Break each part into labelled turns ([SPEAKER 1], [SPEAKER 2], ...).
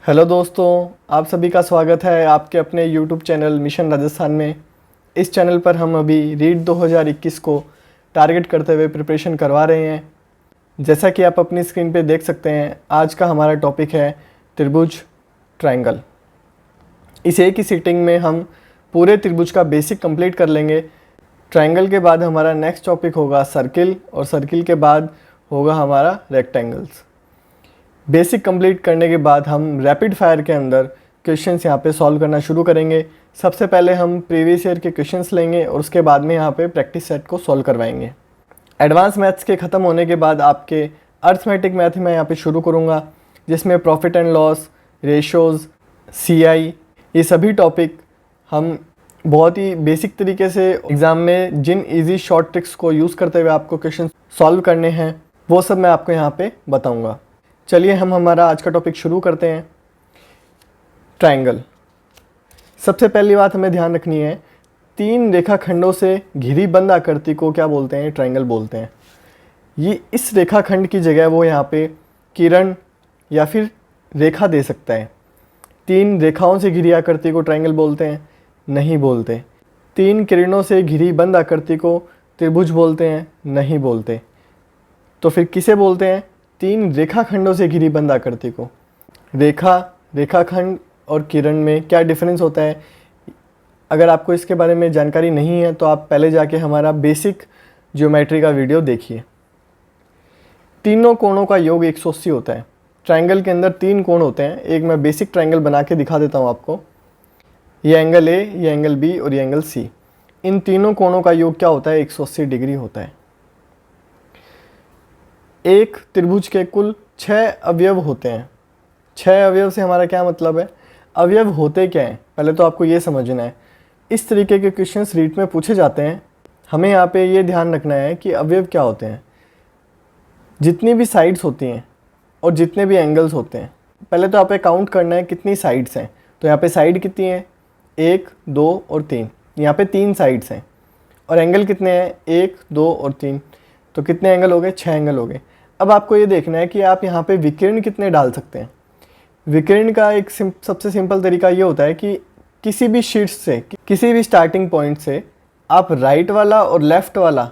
[SPEAKER 1] Hello दोस्तों, आप सभी का स्वागत है आपके अपने यूट्यूब चैनल मिशन राजस्थान में। इस चैनल पर हम अभी रीट 2021 को टारगेट करते हुए प्रिपरेशन करवा रहे हैं। जैसा कि आप अपनी स्क्रीन पे देख सकते हैं, आज का हमारा टॉपिक है त्रिभुज ट्रायंगल। इस एक ही सीटिंग में हम पूरे त्रिभुज का बेसिक कंप्लीट कर लेंगे। ट्रायंगल के बाद हमारा नेक्स्ट टॉपिक होगा सर्किल, और सर्किल के बाद होगा हमारा रेक्टेंगल्स। बेसिक कंप्लीट करने के बाद हम रैपिड फायर के अंदर क्वेश्चंस यहाँ पे सॉल्व करना शुरू करेंगे। सबसे पहले हम प्रीवियस ईयर के क्वेश्चंस लेंगे और उसके बाद में यहाँ पे प्रैक्टिस सेट को सॉल्व करवाएंगे। एडवांस मैथ्स के ख़त्म होने के बाद आपके अर्थमेटिक मैथ में यहाँ पे शुरू करूँगा, जिसमें profit and loss, ratios, CI, ये सभी टॉपिक हम बहुत ही बेसिक तरीके से एग्ज़ाम में जिन ईजी शॉर्ट ट्रिक्स को यूज़ करते हुए आपको क्वेश्चन सॉल्व करने हैं, वो सब मैं आपको यहाँ पे बताऊँगा। चलिए हम हमारा आज का टॉपिक शुरू करते हैं। ट्रायंगल। सबसे पहली बात हमें ध्यान रखनी है, तीन रेखाखंडों से घिरी बंद आकृति को क्या बोलते हैं? ट्रायंगल बोलते हैं। ये इस रेखाखंड की जगह वो यहाँ पे किरण या फिर रेखा दे सकता है। तीन रेखाओं से घिरी आकृति को ट्रायंगल बोलते हैं? नहीं बोलते। तीन किरणों से घिरी बंद आकृति को त्रिभुज बोलते हैं? नहीं बोलते। तो फिर किसे बोलते हैं? तीन रेखाखंडों से घिरी बंद आकृति को। रेखाखंड और किरण में क्या डिफरेंस होता है? अगर आपको इसके बारे में जानकारी नहीं है तो आप पहले जाके हमारा बेसिक ज्योमेट्री का वीडियो देखिए। तीनों कोणों का योग 180 होता है। ट्रायंगल के अंदर तीन कोण होते हैं। एक मैं बेसिक ट्रायंगल बना के दिखा देता हूँ आपको। ये एंगल A, ये एंगल B और ये एंगल C। इन तीनों कोणों का योग क्या होता है? 180 डिग्री होता है। एक त्रिभुज के कुल 6 अवयव होते हैं। 6 अवयव से हमारा क्या मतलब है? अवयव होते क्या हैं, पहले तो आपको ये समझना है। इस तरीके के क्वेश्चंस रीट में पूछे जाते हैं। हमें यहाँ पे ये ध्यान रखना है कि अवयव क्या होते हैं। जितनी भी साइड्स होती हैं और जितने भी एंगल्स होते हैं, पहले तो आप पे काउंट करना है कितनी साइड्स हैं। तो यहाँ पे साइड कितनी है? 1, 2 और 3। यहाँ पे 3 साइड्स हैं। और एंगल कितने हैं? 1, 2 और 3। तो कितने एंगल हो गए? 6 एंगल हो गए। अब आपको ये देखना है कि आप यहाँ पे विकिरण कितने डाल सकते हैं। विकिरण का एक सबसे सिंपल तरीका ये होता है कि किसी भी शीट से, किसी भी स्टार्टिंग पॉइंट से आप राइट वाला और लेफ़्ट वाला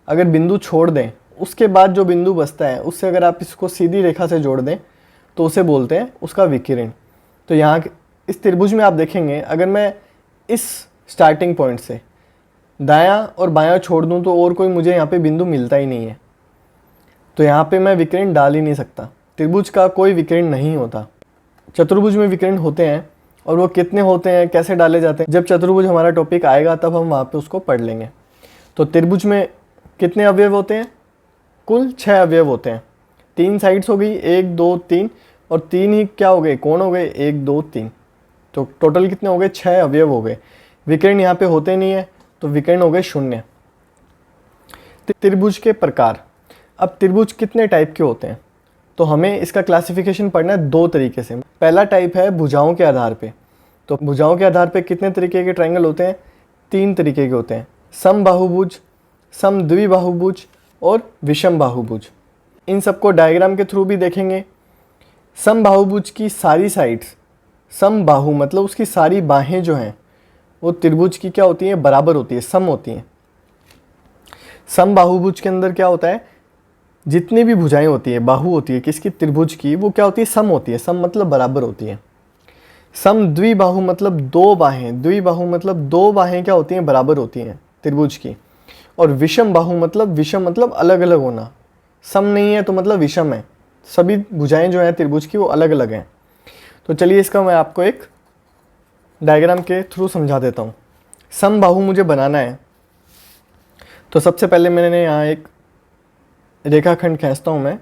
[SPEAKER 1] अगर बिंदु छोड़ दें, उसके बाद जो बिंदु बचता है उससे अगर आप इसको सीधी रेखा से जोड़ दें तो उसे बोलते हैं उसका विकिरण। तो यहाँ इस त्रिभुज में आप देखेंगे, अगर मैं इस स्टार्टिंग पॉइंट से दायां और बायां छोड़ दूं तो और कोई मुझे यहाँ पे बिंदु मिलता ही नहीं है। तो यहाँ पे मैं विकिरण डाल ही नहीं सकता। त्रिभुज का कोई विकिरण नहीं होता। चतुर्भुज में विकिरण होते हैं, और वो कितने होते हैं, कैसे डाले जाते हैं, जब चतुर्भुज हमारा टॉपिक आएगा तब हम वहाँ पे उसको पढ़ लेंगे। तो त्रिभुज में कितने अवयव होते हैं? कुल 6 अवयव होते हैं। 3 साइड्स हो गई, 1, 2, 3, और 3 ही क्या हो गए? कोण हो गए, 1, 2, 3। तो टोटल कितने हो गए? 6 अवयव हो गए। विकिरण यहाँ पे होते नहीं है, तो विकिरण हो गए 0। त्रिभुज के प्रकार। अब त्रिभुज कितने टाइप के होते हैं? तो हमें इसका क्लासिफिकेशन पढ़ना है 2 तरीके से। पहला टाइप है भुजाओं के आधार पे। तो भुजाओं के आधार पे कितने तरीके के ट्रायंगल होते हैं? 3 तरीके के होते हैं। समबाहुभुज, समद्विबाहुभुज और विषम बाहुभुज। इन सबको डायग्राम के थ्रू भी देखेंगे। समबाहुभुज की सारी साइड्स, समबाहु मतलब उसकी सारी बाहें जो हैं वो त्रिभुज की क्या होती हैं? बराबर होती है, सम होती हैं। समबाहुभुज के अंदर क्या होता है? जितनी भी भुजाएं होती है, बाहु होती है किसकी? त्रिभुज की, वो क्या होती है? सम होती है। सम मतलब बराबर होती है। सम द्विबाहु मतलब 2 बाहें, द्विबाहु मतलब 2 बाहें क्या होती हैं? बराबर होती हैं त्रिभुज की। और विषम बाहु मतलब, विषम मतलब अलग अलग होना। सम नहीं है तो मतलब विषम है। सभी भुजाएं जो हैं त्रिभुज की वो अलग अलग हैं। तो चलिए इसका मैं आपको एक डायग्राम के थ्रू समझा देता हूँ। समबाहु मुझे बनाना है, तो सबसे पहले मैंने यहाँ एक रेखाखंड खींचता हूँ मैं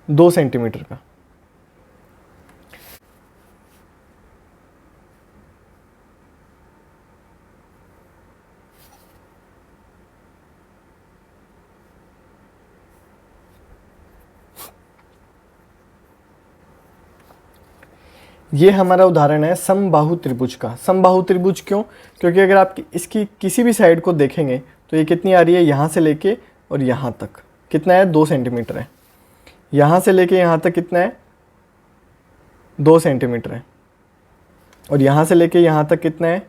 [SPEAKER 1] 2 सेंटीमीटर का। ये हमारा उदाहरण है समबाहु त्रिभुज का। समबाहु त्रिभुज क्यों? क्योंकि अगर आप इसकी किसी भी साइड को देखेंगे तो ये कितनी आ रही है? यहाँ से लेके और यहाँ तक कितना है? 2 सेंटीमीटर है। यहाँ से लेके यहाँ तक कितना है, 2 सेंटीमीटर है। और यहाँ से लेके यहाँ तक कितना है,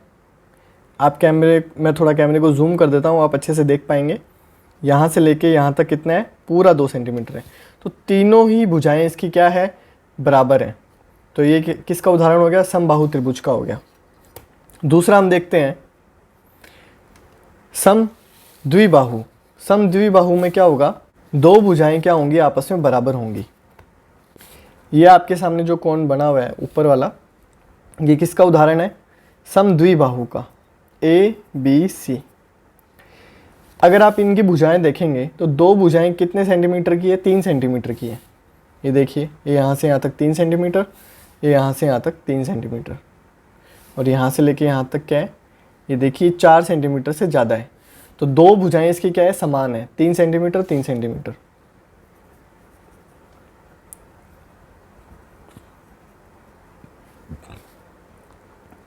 [SPEAKER 1] आप मैं थोड़ा कैमरे को जूम कर देता हूँ, आप अच्छे से देख पाएंगे। यहाँ से लेके यहाँ तक कितना है, पूरा 2 सेंटीमीटर है। तो तीनों ही भुजाएं इसकी क्या है, बराबर हैं। तो ये किसका उदाहरण हो गया, समबाहु त्रिभुज का हो गया। दूसरा हम देखते हैं समद्विबाहु। समद्विबाहु में क्या होगा, 2 भुजाएं क्या होंगी, आपस में बराबर होंगी। ये आपके सामने जो कोण बना हुआ है ऊपर वाला, ये किसका उदाहरण है, समद्विबाहु का, ABC। अगर आप इनकी भुजाएं देखेंगे तो 2 भुजाएं कितने सेंटीमीटर की है, 3 सेंटीमीटर की है। ये देखिए, ये यहाँ से यहाँ तक 3 सेंटीमीटर, ये यहाँ से यहाँ तक 3 सेंटीमीटर, और यहाँ से लेके यहाँ तक क्या है, ये देखिए 4 सेंटीमीटर से ज़्यादा है। तो 2 भुजाएं इसकी क्या है, समान है, 3 सेंटीमीटर 3 सेंटीमीटर।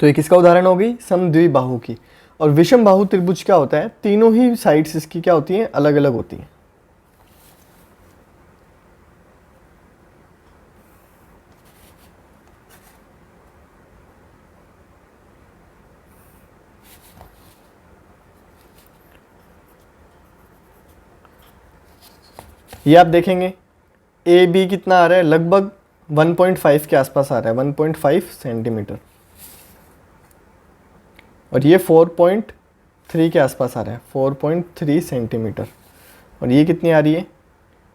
[SPEAKER 1] तो ये किसका उदाहरण होगी, समद्विबाहु की। और विषम बाहु त्रिभुज क्या होता है, तीनों ही साइड्स इसकी क्या होती हैं, अलग अलग होती हैं। ये आप देखेंगे AB कितना आ रहा है, लगभग 1.5 के आसपास आ रहा है, 1.5 सेंटीमीटर। और ये 4.3 के आसपास आ रहा है, 4.3 सेंटीमीटर। और ये कितनी आ रही है,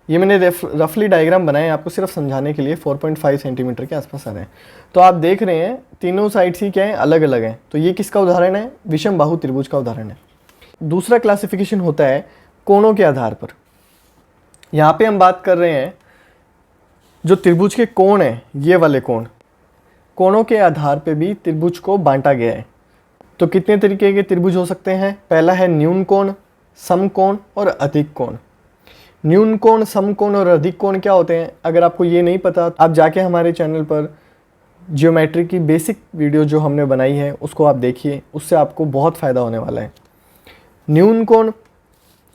[SPEAKER 1] ये मैंने रफली डायग्राम बनाए हैं आपको सिर्फ समझाने के लिए, 4.5 सेंटीमीटर के आसपास आ रहे हैं। तो आप देख रहे हैं तीनों साइड्स ही क्या है, अलग अलग हैं। तो ये किसका उदाहरण है, विषम बाहु त्रिभुज का उदाहरण है। दूसरा क्लासिफिकेशन होता है कोणों के आधार पर। यहाँ पे हम बात कर रहे हैं जो त्रिभुज के कोण हैं, ये वाले कोणों के आधार पे भी त्रिभुज को बांटा गया है। तो कितने तरीके के त्रिभुज हो सकते हैं, पहला है न्यून कोण, समकोण और अधिक कोण। न्यून कोण, समकोण और अधिक कोण क्या होते हैं, अगर आपको ये नहीं पता आप जाके हमारे चैनल पर ज्योमेट्री की बेसिक वीडियो जो हमने बनाई है उसको आप देखिए, उससे आपको बहुत फ़ायदा होने वाला है। न्यून कोण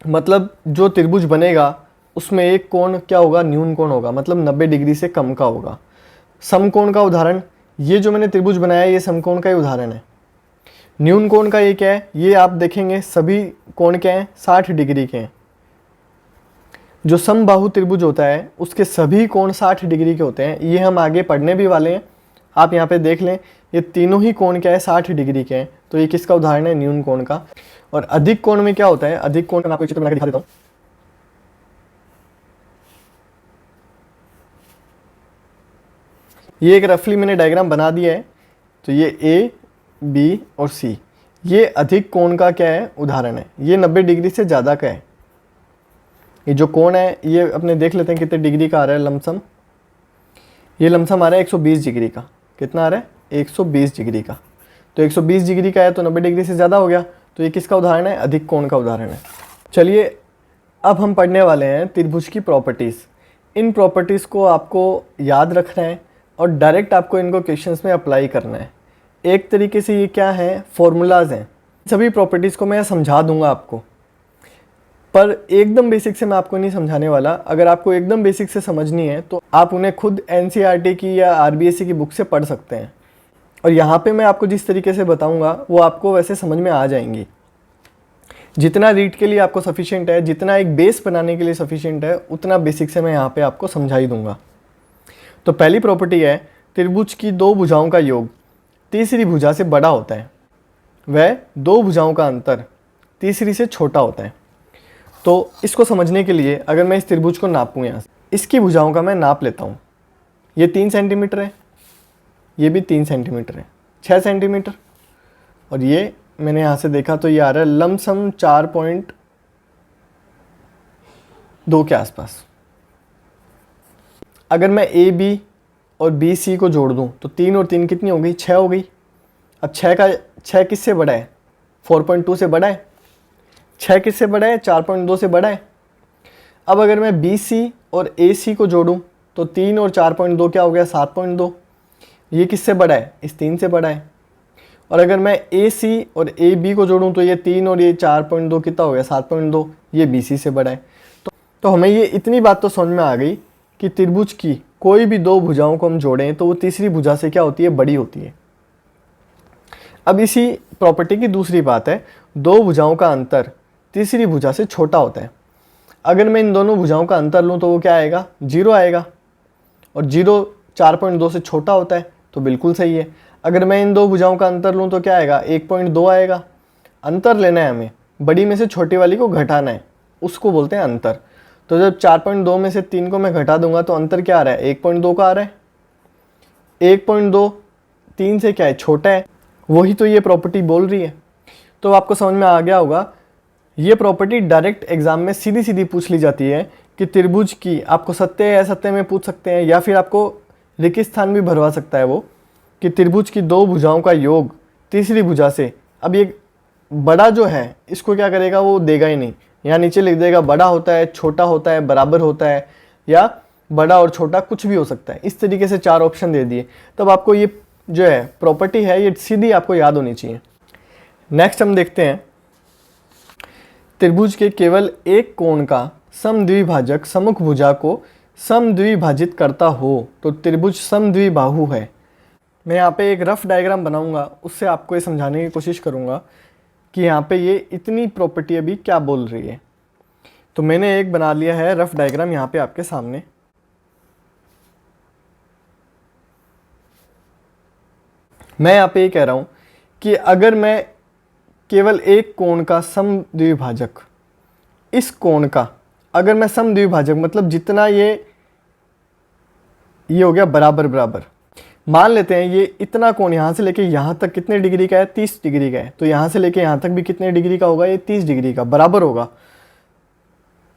[SPEAKER 1] मतलब जो त्रिभुज बनेगा उसमें एक कोण क्या होगा, न्यून कोण होगा, मतलब 90 डिग्री से कम का होगा। समकोण का उदाहरण, ये जो मैंने त्रिभुज बनाया है ये समकोण का ही उदाहरण है। न्यून कोण का ये क्या है, ये आप देखेंगे सभी कोण क्या हैं, 60 डिग्री के हैं। जो समबाहु त्रिभुज होता है उसके सभी कोण 60 डिग्री के होते हैं, ये हम आगे पढ़ने भी वाले हैं। आप यहाँ पे देख लें, ये तीनों ही कोण क्या है, 60 डिग्री के हैं। तो ये किसका उदाहरण है, न्यून कोण का। और अधिक कोण में क्या होता है, अधिक कोण मैं आपको चित्र बना के दिखा देता हूँ। ये एक रफली मैंने डायग्राम बना दिया है। तो ये A, B और C, ये अधिक कोण का क्या है, उदाहरण है। ये 90 डिग्री से ज़्यादा का है। ये जो कोण है ये अपने देख लेते हैं कितने डिग्री का आ रहा है लमसम। ये लमसम आ रहा है 120 डिग्री का। कितना आ रहा है, 120 डिग्री का। तो 120 डिग्री का है तो 90 डिग्री से ज़्यादा हो गया। तो ये किसका उदाहरण है, अधिक कोण का उदाहरण है। चलिए अब हम पढ़ने वाले हैं त्रिभुज की प्रॉपर्टीज़। इन प्रॉपर्टीज़ को आपको याद रखना है और डायरेक्ट आपको इनको क्वेश्चंस में अप्लाई करना है। एक तरीके से ये क्या है, फॉर्मूलाज हैं। सभी प्रॉपर्टीज़ को मैं समझा दूंगा आपको, पर एकदम बेसिक से मैं आपको नहीं समझाने वाला। अगर आपको एकदम बेसिक से समझनी है तो आप उन्हें खुद NCERT की या RBSE की बुक से पढ़ सकते हैं। और यहाँ पे मैं आपको जिस तरीके से बताऊँगा वो आपको वैसे समझ में आ जाएंगी। जितना रीड के लिए आपको सफिशिएंट है, जितना एक बेस बनाने के लिए सफिशिएंट है, उतना बेसिक से मैं यहाँ पे आपको समझा ही दूंगा। तो पहली प्रॉपर्टी है, त्रिभुज की 2 भुजाओं का योग तीसरी भुजा से बड़ा होता है, वह 2 भुजाओं का अंतर तीसरी से छोटा होता है। तो इसको समझने के लिए अगर मैं इस त्रिभुज को नापूँ, यहाँ इसकी भुजाओं का मैं नाप लेता हूँ। ये 3 सेंटीमीटर है, ये भी 3 सेंटीमीटर है, 6 सेंटीमीटर। और ये मैंने यहाँ से देखा तो ये आ रहा है लमसम 4.2 के आसपास। अगर मैं AB और BC को जोड़ दूं तो 3 और 3 कितनी हो गई, 6 हो गई। अब 6 किससे बड़ा है, 4.2 से बड़ा है। 6 किससे बड़ा है, 4.2 से बड़ा है। अब अगर मैं BC और AC को जोड़ूं तो 3 और 4.2 क्या हो गया, 7.2। ये किससे बड़ा है, इस 3 से बड़ा है। और अगर मैं AC और AB को जोड़ूं तो ये 3 और ये 4.2 कितना हो गया, 7.2। ये BC से बड़ा है। तो हमें ये इतनी बात तो समझ में आ गई कि त्रिभुज की कोई भी दो भुजाओं को हम जोड़ें तो वो तीसरी भुजा से क्या होती है, बड़ी होती है। अब इसी प्रॉपर्टी की दूसरी बात है, दो भुजाओं का अंतर तीसरी भुजा से छोटा होता है। अगर मैं इन दोनों भुजाओं का अंतर लूँ तो वो क्या आएगा, 0 आएगा, और 0 4.2 से छोटा होता है, तो बिल्कुल सही है। अगर मैं इन दो भुजाओं का अंतर लूँ तो क्या आएगा, 1.2 आएगा। अंतर लेना है हमें, बड़ी में से छोटी वाली को घटाना है, उसको बोलते हैं अंतर। तो जब 4.2 में से 3 को मैं घटा दूंगा तो अंतर क्या आ रहा है, 1.2 का आ रहा है। 1.2 3 से क्या है, छोटा है, वही तो ये प्रॉपर्टी बोल रही है। तो आपको समझ में आ गया होगा, ये प्रॉपर्टी डायरेक्ट एग्जाम में सीधी सीधी पूछ ली जाती है कि त्रिभुज की, आपको सत्य है असत्य में पूछ सकते हैं, या फिर आपको रिक्त स्थान भी भरवा सकता है वो, कि त्रिभुज की दो भुजाओं का योग तीसरी भुजा से। अब ये बड़ा जो है इसको क्या करेगा, वो देगा ही नहीं, यहाँ नीचे लिख देगा बड़ा होता है, छोटा होता है, बराबर होता है, या बड़ा और छोटा कुछ भी हो सकता है। इस तरीके से 4 ऑप्शन दे दिए। तब आपको ये जो है प्रॉपर्टी है ये सीधी आपको याद होनी चाहिए। नेक्स्ट हम देखते हैं, त्रिभुज के केवल एक कोण का समद्विभाजक सम्मुख भुजा को समद्विभाजित करता हो तो त्रिभुज समद्विबाहु है। मैं यहाँ पे एक रफ डायग्राम बनाऊंगा, उससे आपको ये समझाने की कोशिश करूंगा कि यहाँ पे ये इतनी प्रॉपर्टी अभी क्या बोल रही है। तो मैंने एक बना लिया है रफ डायग्राम यहाँ पे आपके सामने। मैं यहाँ पे ये कह रहा हूँ कि अगर मैं केवल एक कोण का समद्विभाजक, इस कोण का अगर मैं समद्विभाजक मतलब जितना ये हो गया बराबर बराबर, मान लेते हैं ये इतना कोण यहाँ से लेके यहाँ तक कितने डिग्री का है, 30 डिग्री का है, तो यहाँ से लेके यहाँ तक भी कितने डिग्री का होगा, ये 30 डिग्री का बराबर होगा।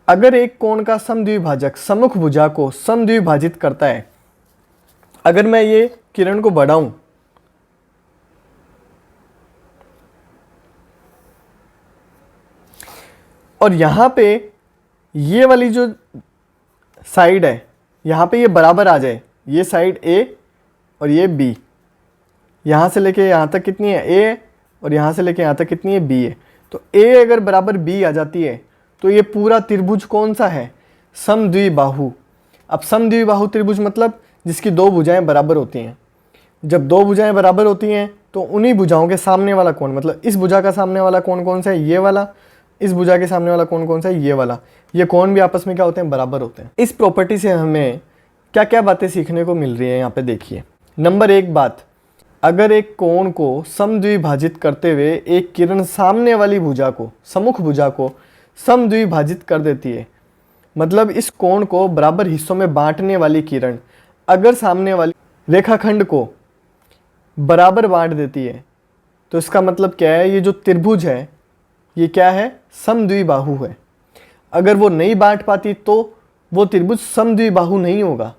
[SPEAKER 1] अगर एक कोण का समद्विभाजक सम्मुख भुजा को समद्विभाजित करता है, अगर मैं ये किरण को बढ़ाऊं, और यहाँ पे ये वाली जो साइड है यहाँ पे ये बराबर आ जाए, ये साइड A और ये B, यहाँ से लेके यहाँ तक कितनी है A, और यहाँ से लेके यहाँ तक कितनी है B है, तो A अगर बराबर B आ जाती है तो ये पूरा त्रिभुज कौन सा है, समद्विबाहु। अब समद्विबाहु त्रिभुज मतलब जिसकी दो भुजाएं बराबर होती हैं। जब दो भुजाएं बराबर होती हैं तो उन्हीं भुजाओं के सामने वाला कोण, मतलब इस भुजा का सामने वाला कोण कौन सा है, ये वाला, इस भुजा के सामने वाला कोण कौन सा है, ये वाला, ये कोण भी आपस में क्या होते हैं, बराबर होते हैं। इस प्रॉपर्टी से हमें क्या क्या बातें सीखने को मिल रही है, यहाँ पे देखिए। नंबर 1 बात, अगर एक कोण को समद्विभाजित करते हुए एक किरण सामने वाली भुजा को, सम्मुख भुजा को समद्विभाजित कर देती है, मतलब इस कोण को बराबर हिस्सों में बांटने वाली किरण अगर सामने वाली रेखाखंड को बराबर बांट देती है, तो इसका मतलब क्या है, ये जो त्रिभुज है ये क्या है, समद्विबाहु है। अगर वो नहीं बांट पाती तो वो त्रिभुज समद्विबाहु नहीं होगा।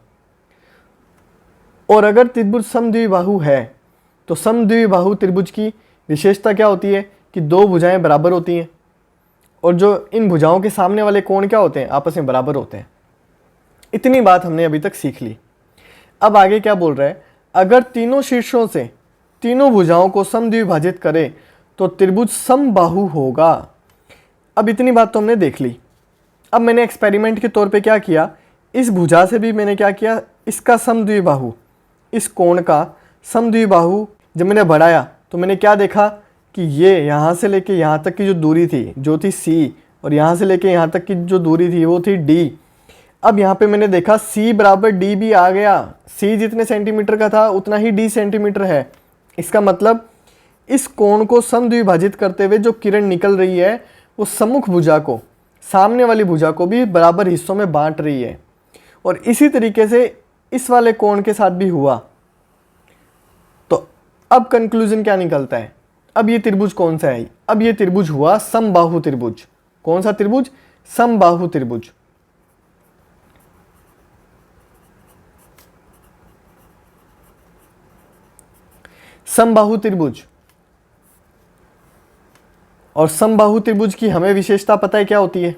[SPEAKER 1] और अगर त्रिभुज समद्विबाहु है तो समद्विबाहु त्रिभुज की विशेषता क्या होती है कि दो भुजाएं बराबर होती हैं, और जो इन भुजाओं के सामने वाले कोण क्या होते हैं, आपस में बराबर होते हैं। इतनी बात हमने अभी तक सीख ली। अब आगे क्या बोल रहा है, अगर तीनों शीर्षों से तीनों भुजाओं को समद्विभाजित करे तो त्रिभुज समबाहु होगा। अब इतनी बात तो हमने देख ली। अब मैंने एक्सपेरिमेंट के तौर पे क्या किया, इस भुजा से भी मैंने क्या किया, इसका समद्विबाहु, इस कोण का समद्विबाहु जब मैंने बढ़ाया तो मैंने क्या देखा कि ये यहाँ से लेके यहाँ तक की जो दूरी थी जो थी C, और यहाँ से लेके यहाँ तक की जो दूरी थी वो थी D। अब यहाँ पे मैंने देखा C बराबर D भी आ गया। C जितने सेंटीमीटर का था उतना ही D सेंटीमीटर है। इसका मतलब इस कोण को समद्विभाजित करते हुए जो किरण निकल रही है वो सम्मुख भुजा को, सामने वाली भुजा को भी बराबर हिस्सों में बांट रही है। और इसी तरीके से इस वाले कोण के साथ भी हुआ। तो अब कंक्लूजन क्या निकलता है, अब ये त्रिभुज कौन सा है, अब ये त्रिभुज हुआ समबाहु त्रिभुज। कौन सा त्रिभुज, समबाहु त्रिभुज। समबाहु त्रिभुज। और समबाहु त्रिभुज की हमें विशेषता पता है क्या होती है,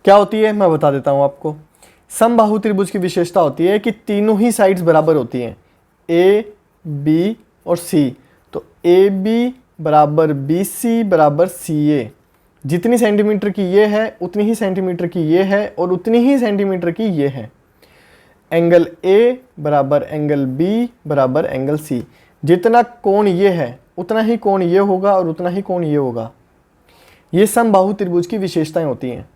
[SPEAKER 1] क्या होती है मैं बता देता हूं आपको। समबाहु त्रिभुज की विशेषता होती है कि तीनों ही साइड्स बराबर होती हैं, A, B और C। तो AB बराबर BC बराबर CA, जितनी सेंटीमीटर की ये है उतनी ही सेंटीमीटर की ये है और उतनी ही सेंटीमीटर की ये है। एंगल A बराबर एंगल B बराबर एंगल C। जितना कोण ये है उतना ही कोण ये होगा और उतना ही कोण ये होगा। ये समबाहु त्रिभुज की विशेषताएं होती हैं।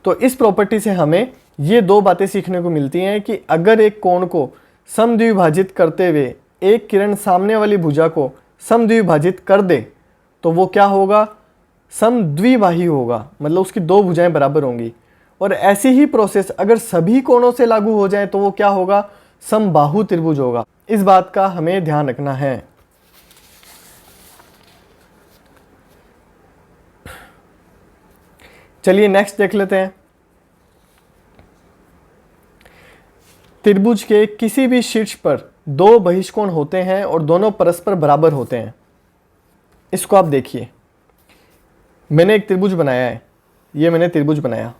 [SPEAKER 1] तो इस प्रॉपर्टी से हमें ये दो बातें सीखने को मिलती हैं कि अगर एक कोण को समद्विभाजित करते हुए एक किरण सामने वाली भुजा को समद्विभाजित कर दे तो वो क्या होगा, समद्विबाही होगा, मतलब उसकी दो भुजाएं बराबर होंगी। और ऐसी ही प्रोसेस अगर सभी कोणों से लागू हो जाए तो वो क्या होगा, समबाहु त्रिभुज होगा। इस बात का हमें ध्यान रखना है। चलिए नेक्स्ट देख लेते हैं। त्रिभुज के किसी भी शीर्ष पर दो बहिष्कोण होते हैं और दोनों परस्पर बराबर होते हैं। इसको आप देखिए, मैंने एक त्रिभुज बनाया है, ये मैंने त्रिभुज बनाया,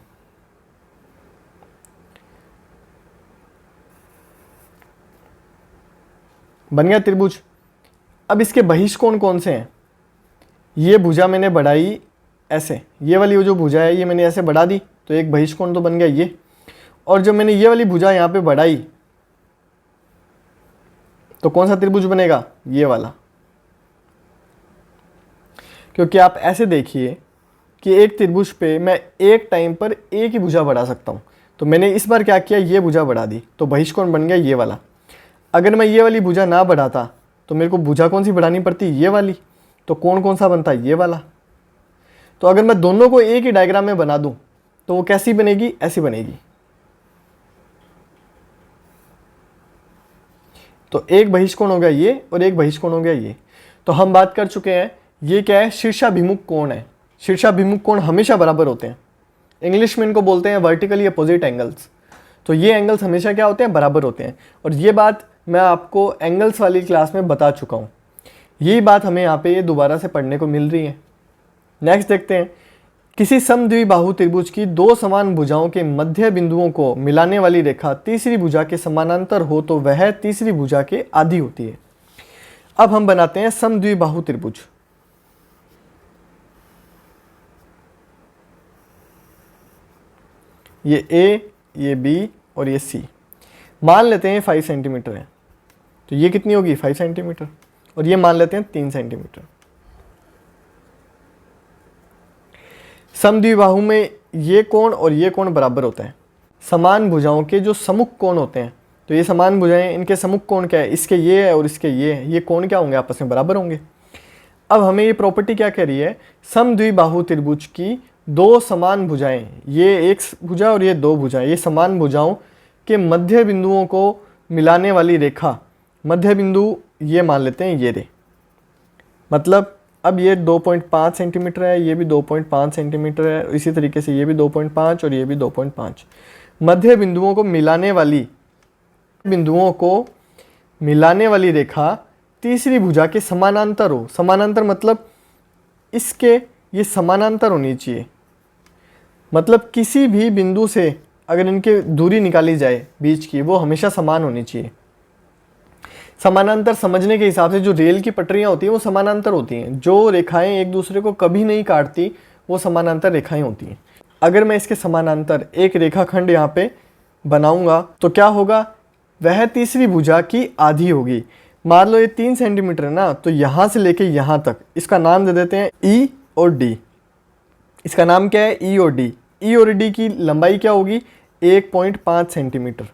[SPEAKER 1] बन गया त्रिभुज। अब इसके बहिष्कोण कौन से हैं, ये भुजा मैंने बढ़ाई ऐसे, ये वाली जो भुजा है ये मैंने ऐसे बढ़ा दी तो एक बहिष्कोण तो बन गया ये। और जब मैंने ये वाली भुजा यहाँ पे बढ़ाई तो कौन सा त्रिभुज बनेगा, ये वाला। क्योंकि आप ऐसे देखिए कि एक त्रिभुज पे मैं एक टाइम पर एक ही भुजा बढ़ा सकता हूँ। तो मैंने इस बार क्या किया, ये भुजा बढ़ा दी तो बहिष्कोण बन गया ये वाला। अगर मैं ये वाली भुजा ना बढ़ाता तो मेरे को भुजा कौन सी बढ़ानी पड़ती, ये वाली, तो कोण कौन सा बनता, ये वाला। तो अगर मैं दोनों को एक ही डायग्राम में बना दूं तो वो कैसी बनेगी, ऐसी बनेगी। तो एक बहिष्कोण हो गया ये और एक बहिष्कोण हो गया ये। तो हम बात कर चुके हैं ये क्या है, शीर्षाभिमुख कोण है। शीर्षाभिमुख कोण हमेशा बराबर होते हैं, इंग्लिश में इनको बोलते हैं वर्टिकली अपोजिट एंगल्स। तो ये एंगल्स हमेशा क्या होते हैं, बराबर होते हैं। और ये बात मैं आपको एंगल्स वाली क्लास में बता चुका हूँ, यही बात हमें यहाँ पे ये दोबारा से पढ़ने को मिल रही है। नेक्स्ट देखते हैं, किसी समद्विबाहु त्रिभुज की दो समान भुजाओं के मध्य बिंदुओं को मिलाने वाली रेखा तीसरी भुजा के समानांतर हो तो वह तीसरी भुजा के आधी होती है। अब हम बनाते हैं समद्विबाहु त्रिभुज। ये A, ये B और ये C मान लेते हैं 5 सेंटीमीटर है, तो ये कितनी होगी, 5 सेंटीमीटर। और ये मान लेते हैं 3 सेंटीमीटर। समद्विबाहु में ये कोण और ये कोण बराबर होते हैं। समान भुजाओं के जो सम्मुख कोण होते हैं, तो ये समान भुजाएं, इनके सम्मुख कोण क्या है, इसके ये है और इसके ये है, ये कोण क्या होंगे, आपस में बराबर होंगे। अब हमें ये प्रॉपर्टी क्या कह रही है, समद्विबाहु त्रिभुज की दो समान भुजाएं, ये एक भुजा और ये दो भुजाएं, ये समान भुजाओं के मध्य बिंदुओं को मिलाने वाली रेखा, मध्य बिंदु ये मान लेते हैं ये रे, मतलब अब ये 2.5 सेंटीमीटर है, ये भी 2.5 सेंटीमीटर है, इसी तरीके से ये भी 2.5 और ये भी 2.5। मध्य बिंदुओं को मिलाने वाली रेखा तीसरी भुजा के समानांतर हो। समानांतर मतलब इसके ये समानांतर होनी चाहिए, मतलब किसी भी बिंदु से अगर इनके दूरी निकाली जाए बीच की, वो हमेशा समान होनी चाहिए। समानांतर समझने के हिसाब से जो रेल की पटरियां होती हैं वो समानांतर होती हैं, जो रेखाएं एक दूसरे को कभी नहीं काटती वो समानांतर रेखाएं होती हैं। अगर मैं इसके समानांतर एक रेखाखंड यहाँ पे बनाऊंगा तो क्या होगा, वह तीसरी भुजा की आधी होगी। मान लो ये 3 सेंटीमीटर है ना, तो यहाँ से लेके यहाँ तक इसका नाम दे देते हैं E और D। इसका नाम क्या है, E और D। E और D की लंबाई क्या होगी, 1.5 सेंटीमीटर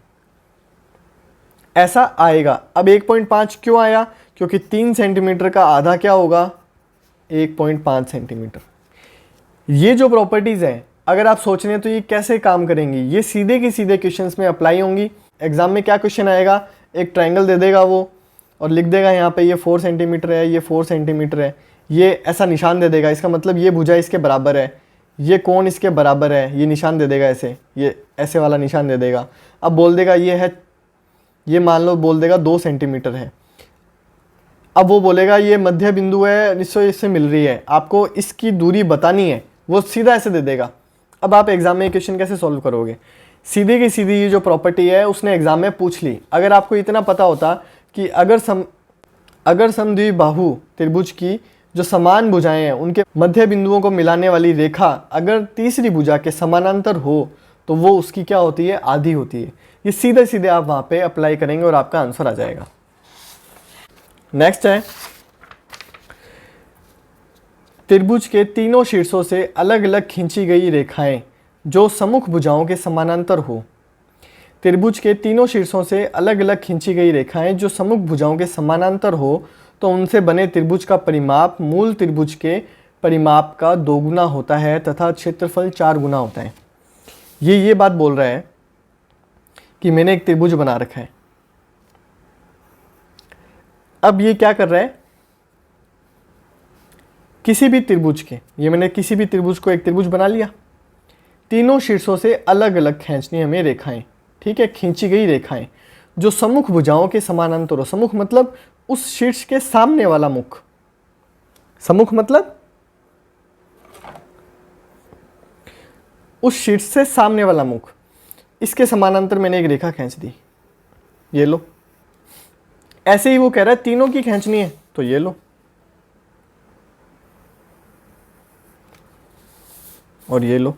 [SPEAKER 1] ऐसा आएगा। अब 1.5 क्यों आया, क्योंकि 3 सेंटीमीटर का आधा क्या होगा, 1.5 सेंटीमीटर। ये जो प्रॉपर्टीज़ हैं अगर आप सोच रहे हैं तो ये कैसे काम करेंगी, ये सीधे की सीधे क्वेश्चंस में अप्लाई होंगी। एग्जाम में क्या क्वेश्चन आएगा, एक ट्रायंगल दे देगा वो और लिख देगा यहाँ पे ये 4 सेंटीमीटर है, ये 4 सेंटीमीटर है, ये ऐसा निशान दे देगा, इसका मतलब ये भुजा इसके बराबर है, ये कोण इसके बराबर है, ये निशान दे देगा ऐसे, ये ऐसे वाला निशान दे देगा। अब बोल देगा ये है, ये मान लो बोल देगा 2 सेंटीमीटर है। अब वो बोलेगा ये मध्य बिंदु है, इससे मिल रही है, आपको इसकी दूरी बतानी है, वो सीधा ऐसे दे देगा। अब आप एग्जाम में क्वेश्चन कैसे सॉल्व करोगे, सीधे की सीधी ये जो प्रॉपर्टी है उसने एग्जाम में पूछ ली। अगर आपको इतना पता होता कि अगर समद्विबाहु त्रिभुज की जो समान भुजाएं हैं उनके मध्य बिंदुओं को मिलाने वाली रेखा अगर तीसरी भुजा के समानांतर हो तो वो उसकी क्या होती है, आधी होती है। ये सीधे सीधे आप वहां पे अप्लाई करेंगे और आपका आंसर आ जाएगा। नेक्स्ट है, त्रिभुज के तीनों शीर्षों से अलग अलग खींची गई रेखाएं जो सम्मुख भुजाओं के समानांतर हो। त्रिभुज के तीनों शीर्षों से अलग अलग खींची गई रेखाएं जो सम्मुख भुजाओं के समानांतर हो तो उनसे बने त्रिभुज का परिमाप मूल त्रिभुज के परिमाप का 2 गुना होता है तथा क्षेत्रफल 4 गुना होता है। ये बात बोल रहा है कि मैंने एक त्रिभुज बना रखा है। अब ये क्या कर रहा है, किसी भी त्रिभुज के, ये मैंने किसी भी त्रिभुज को एक त्रिभुज बना लिया, तीनों शीर्षों से अलग अलग खींचनी हमें रेखाएं, ठीक है, खींची गई रेखाएं जो सम्मुख भुजाओं के समानांतर हो। सम्मुख मतलब उस शीर्ष के सामने वाला मुख, सम्मुख मतलब उस शीर्ष से सामने वाला मुख, इसके समानांतर मैंने एक रेखा खींच दी, ये लो। ऐसे ही वो कह रहा है तीनों की खींचनी है तो ये लो, और ये लो।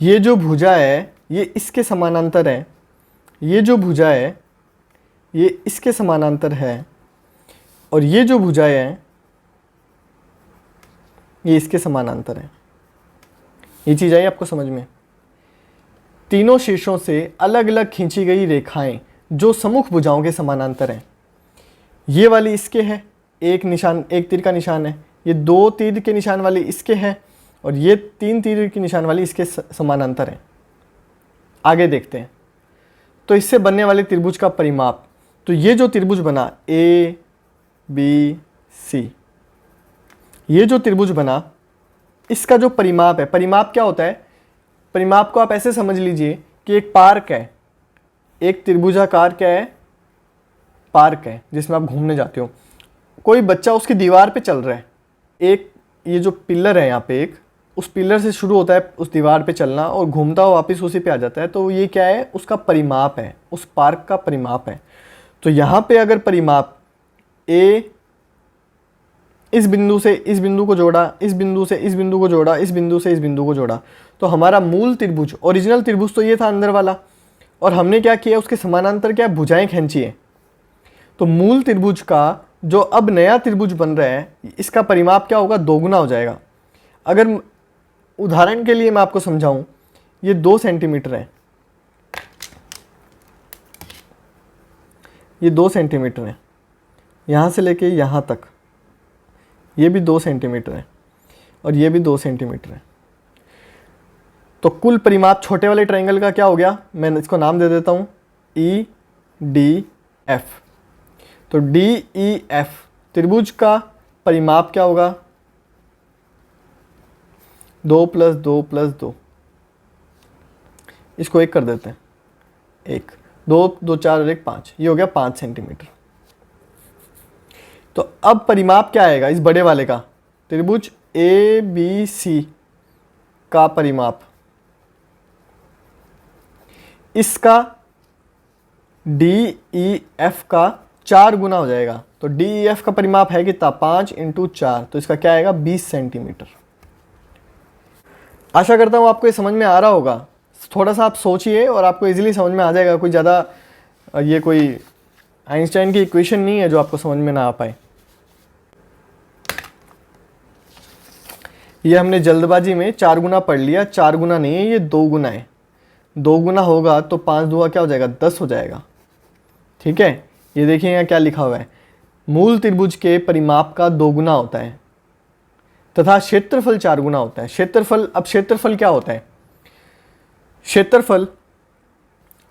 [SPEAKER 1] ये जो भुजा है ये इसके समानांतर है, ये जो भुजा है ये इसके समानांतर है, और ये जो भुजाएं हैं ये इसके समानांतर है। ये चीज़ आई आपको समझ में? तीनों शीर्षों से अलग अलग खींची गई रेखाएं जो सम्मुख भुजाओं के समानांतर हैं। ये वाली इसके है, एक निशान, एक तीर का निशान है, ये 2 तीर के निशान वाली इसके है, और ये 3 तीर के निशान वाली इसके समानांतर है। आगे देखते हैं। तो इससे बनने वाले त्रिभुज का परिमाप, तो ये जो त्रिभुज बना ABC, ये जो त्रिभुज बना इसका जो परिमाप है, परिमाप क्या होता है, परिमाप को आप ऐसे समझ लीजिए कि एक पार्क है, एक त्रिभुजाकार क्या है, पार्क है जिसमें आप घूमने जाते हो। कोई बच्चा उसकी दीवार पे चल रहा है, एक ये जो पिलर है यहाँ पे, एक उस पिलर से शुरू होता है उस दीवार पे चलना और घूमता हुआ वापस उसी पे आ जाता है। तो ये क्या है, उसका परिमाप है, उस पार्क का परिमाप है। तो यहाँ पे अगर परिमाप A इस बिंदु से इस बिंदु को जोड़ा, इस बिंदु से इस बिंदु को जोड़ा, इस बिंदु से इस बिंदु को जोड़ा, तो हमारा मूल त्रिभुज, ओरिजिनल त्रिभुज तो ये था अंदर वाला, और हमने क्या किया, उसके समानांतर क्या भुजाएं खींची है। तो मूल त्रिभुज का जो अब नया त्रिभुज बन रहा है इसका परिमाप क्या होगा, 2 गुना हो जाएगा। अगर उदाहरण के लिए मैं आपको समझाऊं, ये 2 सेंटीमीटर है, ये 2 सेंटीमीटर है, यहाँ से लेके यहाँ तक ये भी 2 सेंटीमीटर है, और ये भी 2 सेंटीमीटर है। तो कुल परिमाप छोटे वाले ट्रायंगल का क्या हो गया, मैं इसको नाम दे देता हूँ EDF। तो DEF त्रिभुज का परिमाप क्या होगा, 2 + 2 + 2, इसको 1 कर देते हैं, 1 2 2 4 और 1 5, ये हो गया 5 सेंटीमीटर। तो अब परिमाप क्या आएगा इस बड़े वाले का, त्रिभुज ABC का परिमाप इसका DEF का 4 गुना हो जाएगा। तो DEF का परिमाप है कितना, 5 × 4, तो इसका क्या आएगा, 20 सेंटीमीटर। आशा करता हूँ आपको ये समझ में आ रहा होगा। थोड़ा सा आप सोचिए और आपको इजीली समझ में आ जाएगा। कोई ज़्यादा ये कोई आइंस्टाइन की इक्वेशन नहीं है जो आपको समझ में ना आ पाए। ये हमने जल्दबाजी में 4 गुना पढ़ लिया, 4 गुना नहीं है, ये 2 गुना है। 2 गुना होगा तो 5 दूना क्या हो जाएगा, 10 हो जाएगा। ठीक है, ये देखिए यहाँ क्या लिखा हुआ है, मूल त्रिभुज के परिमाप का 2 गुना होता है तथा क्षेत्रफल 4 गुना होता है। क्षेत्रफल, अब क्षेत्रफल क्या होता है, क्षेत्रफल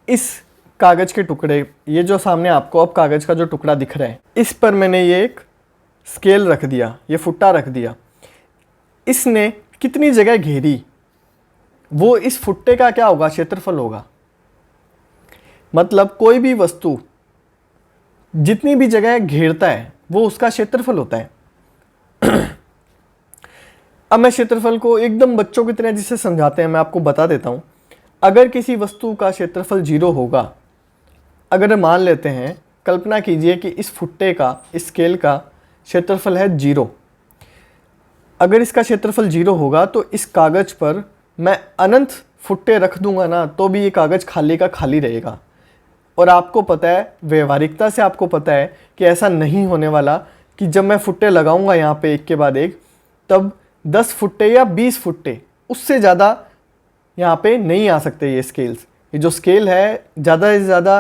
[SPEAKER 1] इस कागज के टुकड़े, ये जो सामने आपको अब कागज का जो टुकड़ा दिख रहा है, इस पर मैंने ये एक स्केल रख दिया, ये फुट्टा रख दिया। इसने कितनी जगह घेरी, वो इस फुट्टे का क्या होगा, क्षेत्रफल होगा। मतलब कोई भी वस्तु जितनी भी जगह घेरता है वो उसका क्षेत्रफल होता है। अब मैं क्षेत्रफल को एकदम बच्चों की तरह जिसे समझाते हैं मैं आपको बता देता हूं। अगर किसी वस्तु का क्षेत्रफल 0 होगा, अगर मान लेते हैं कल्पना कीजिए कि इस फुट्टे का, इस स्केल का क्षेत्रफल है 0। अगर इसका क्षेत्रफल 0 होगा तो इस कागज़ पर मैं अनंत फुट्टे रख दूंगा ना, तो भी ये कागज़ खाली का खाली रहेगा। और आपको पता है, व्यवहारिकता से आपको पता है कि ऐसा नहीं होने वाला कि जब मैं फुट्टे लगाऊंगा यहाँ पे एक के बाद एक, तब 10 फुट्टे या 20 फुट्टे, उससे ज़्यादा यहाँ पे नहीं आ सकते ये स्केल्स। ये जो स्केल है ज़्यादा से ज़्यादा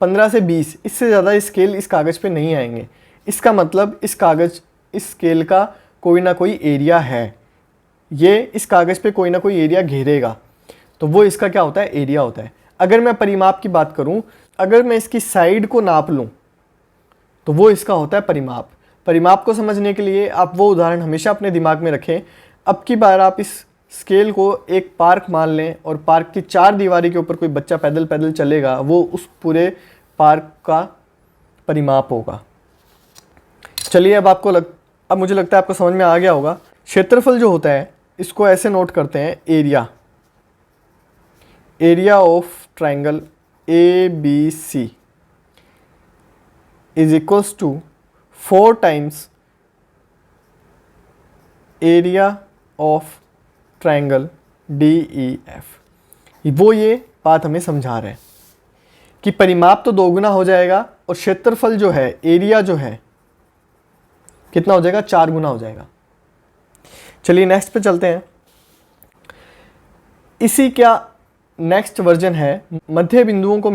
[SPEAKER 1] 15 से 20, इससे ज़्यादा स्केल इस कागज़ पे नहीं आएंगे। इसका मतलब इस कागज़, इस स्केल का कोई ना कोई एरिया है, ये इस कागज़ पे कोई ना कोई एरिया घेरेगा, तो वो इसका क्या होता है, एरिया होता है। अगर मैं परिमाप की बात करूं, अगर मैं इसकी साइड को नाप लूं तो वो इसका होता है परिमाप। परिमाप को समझने के लिए आप वो उदाहरण हमेशा अपने दिमाग में रखें। अब की बार आप इस स्केल को एक पार्क मान लें और पार्क की 4 दीवारी के ऊपर कोई बच्चा पैदल पैदल चलेगा, वो उस पूरे पार्क का परिमाप होगा। चलिए अब मुझे लगता है आपको समझ में आ गया होगा। क्षेत्रफल जो होता है इसको ऐसे नोट करते हैं, area of triangle ABC is equals to 4 times area of triangle DEF। वो ये बात हमें समझा रहे हैं कि परिमाप तो 2 गुना हो जाएगा और क्षेत्रफल जो है, एरिया जो है, कितना हो जाएगा, 4 गुना हो जाएगा। चलिए नेक्स्ट पे चलते हैं। इसी क्या नेक्स्ट वर्जन है, मध्य बिंदुओं को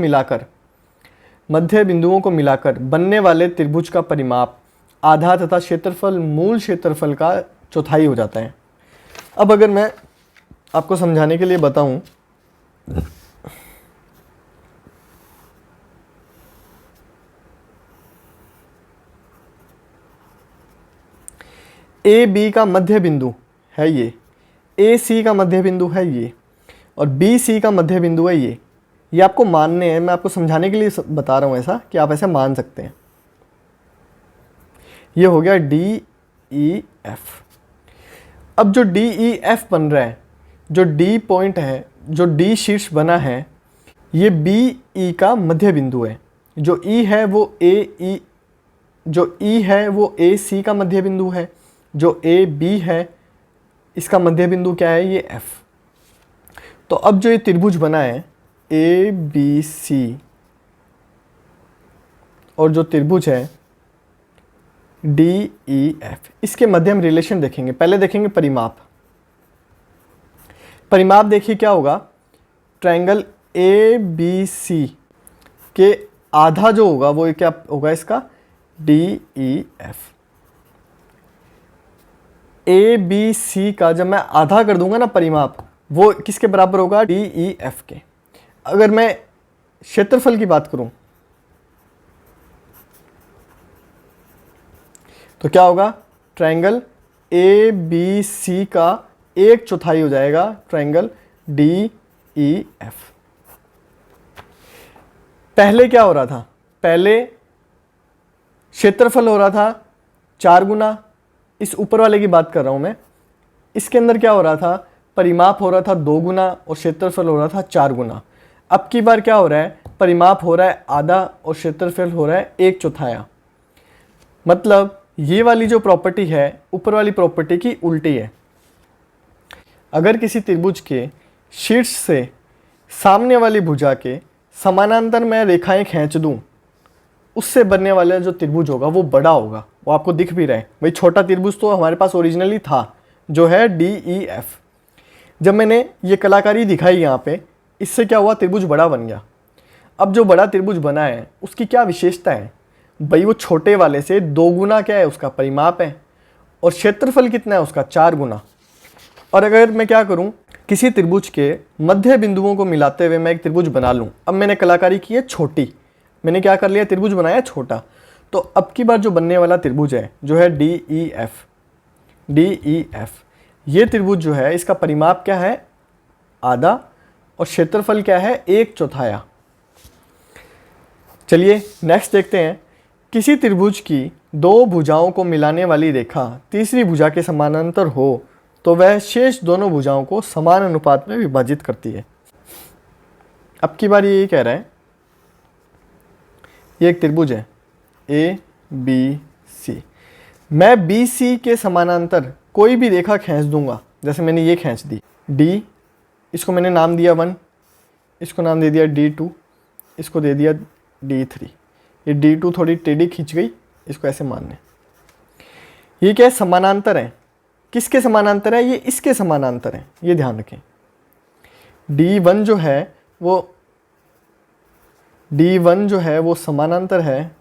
[SPEAKER 1] मिलाकर बनने वाले त्रिभुज का परिमाप आधा तथा क्षेत्रफल मूल क्षेत्रफल का चौथाई हो जाता है। अब अगर मैं आपको समझाने के लिए बताऊं, AB का मध्य बिंदु है ये, AC का मध्य बिंदु है ये, और BC का मध्य बिंदु है ये आपको मानने हैं। मैं आपको समझाने के लिए बता रहा हूं ऐसा कि आप ऐसे मान सकते हैं। ये हो गया DEF। अब जो DEF बन रहा है, जो D पॉइंट है, जो D शीर्ष बना है, ये BE का मध्य बिंदु है। जो E है वो AC का मध्य बिंदु है। जो AB है, इसका मध्य बिंदु क्या है, ये F। तो अब जो ये त्रिभुज बना है ABC, और जो त्रिभुज है DEF, इसके मध्य हम रिलेशन देखेंगे। पहले देखेंगे परिमाप। परिमाप देखिए क्या होगा, ट्रायंगल ABC के आधा जो होगा वो क्या होगा, इसका DEF। ABC का जब मैं आधा कर दूंगा ना परिमाप, वो किसके बराबर होगा, DEF के। अगर मैं क्षेत्रफल की बात करूं तो क्या होगा, ट्रायंगल ABC का 1/4 हो जाएगा ट्रायंगल DEF। पहले क्या हो रहा था, पहले क्षेत्रफल हो रहा था 4 गुना, इस ऊपर वाले की बात कर रहा हूं मैं। इसके अंदर क्या हो रहा था, परिमाप हो रहा था 2 गुना और क्षेत्रफल हो रहा था 4 गुना। अब की बार क्या हो रहा है, परिमाप हो रहा है आधा और क्षेत्रफल हो रहा है 1/4। मतलब ये वाली जो प्रॉपर्टी है ऊपर वाली प्रॉपर्टी की उल्टी है। अगर किसी त्रिभुज के शीर्ष से सामने वाली भुजा के समानांतर मैं रेखाएं खींच दूं, उससे बनने वाला जो त्रिभुज होगा वो बड़ा होगा। वो आपको दिख भी रहा है, भाई छोटा त्रिभुज तो हमारे पास ओरिजिनली था जो है DEF। जब मैंने ये कलाकारी दिखाई यहाँ पे, इससे क्या हुआ, त्रिभुज बड़ा बन गया। अब जो बड़ा त्रिभुज बना है उसकी क्या विशेषता है, भाई वो छोटे वाले से 2 गुना क्या है, उसका परिमाप है, और क्षेत्रफल कितना है उसका, 4 गुना। और अगर मैं क्या करूं, किसी त्रिभुज के मध्य बिंदुओं को मिलाते हुए मैं एक त्रिभुज बना लूं। अब मैंने कलाकारी की है छोटी, मैंने क्या कर लिया, त्रिभुज बनाया छोटा। तो अब की बार जो बनने वाला त्रिभुज है जो है DEF, ये त्रिभुज जो है इसका परिमाप क्या है, आधा, और क्षेत्रफल क्या है, 1/4। चलिए नेक्स्ट देखते हैं। किसी त्रिभुज की 2 भुजाओं को मिलाने वाली रेखा तीसरी भुजा के समानांतर हो तो वह शेष दोनों भुजाओं को समान अनुपात में विभाजित करती है। अब की बार ये कह रहा है ये एक त्रिभुज है ए बी सी। मैं बी सी के समानांतर कोई भी रेखा खींच दूंगा, जैसे मैंने ये खींच दी डी, इसको मैंने नाम दिया 1, इसको नाम दे दिया D2, इसको दे दिया D3। ये D2 थोड़ी टेढ़ी खींच गई, इसको ऐसे मान लें। ये क्या है, समानांतर है। किसके समानांतर है, ये इसके समानांतर है, ये ध्यान रखें। D1 जो है वो समानांतर है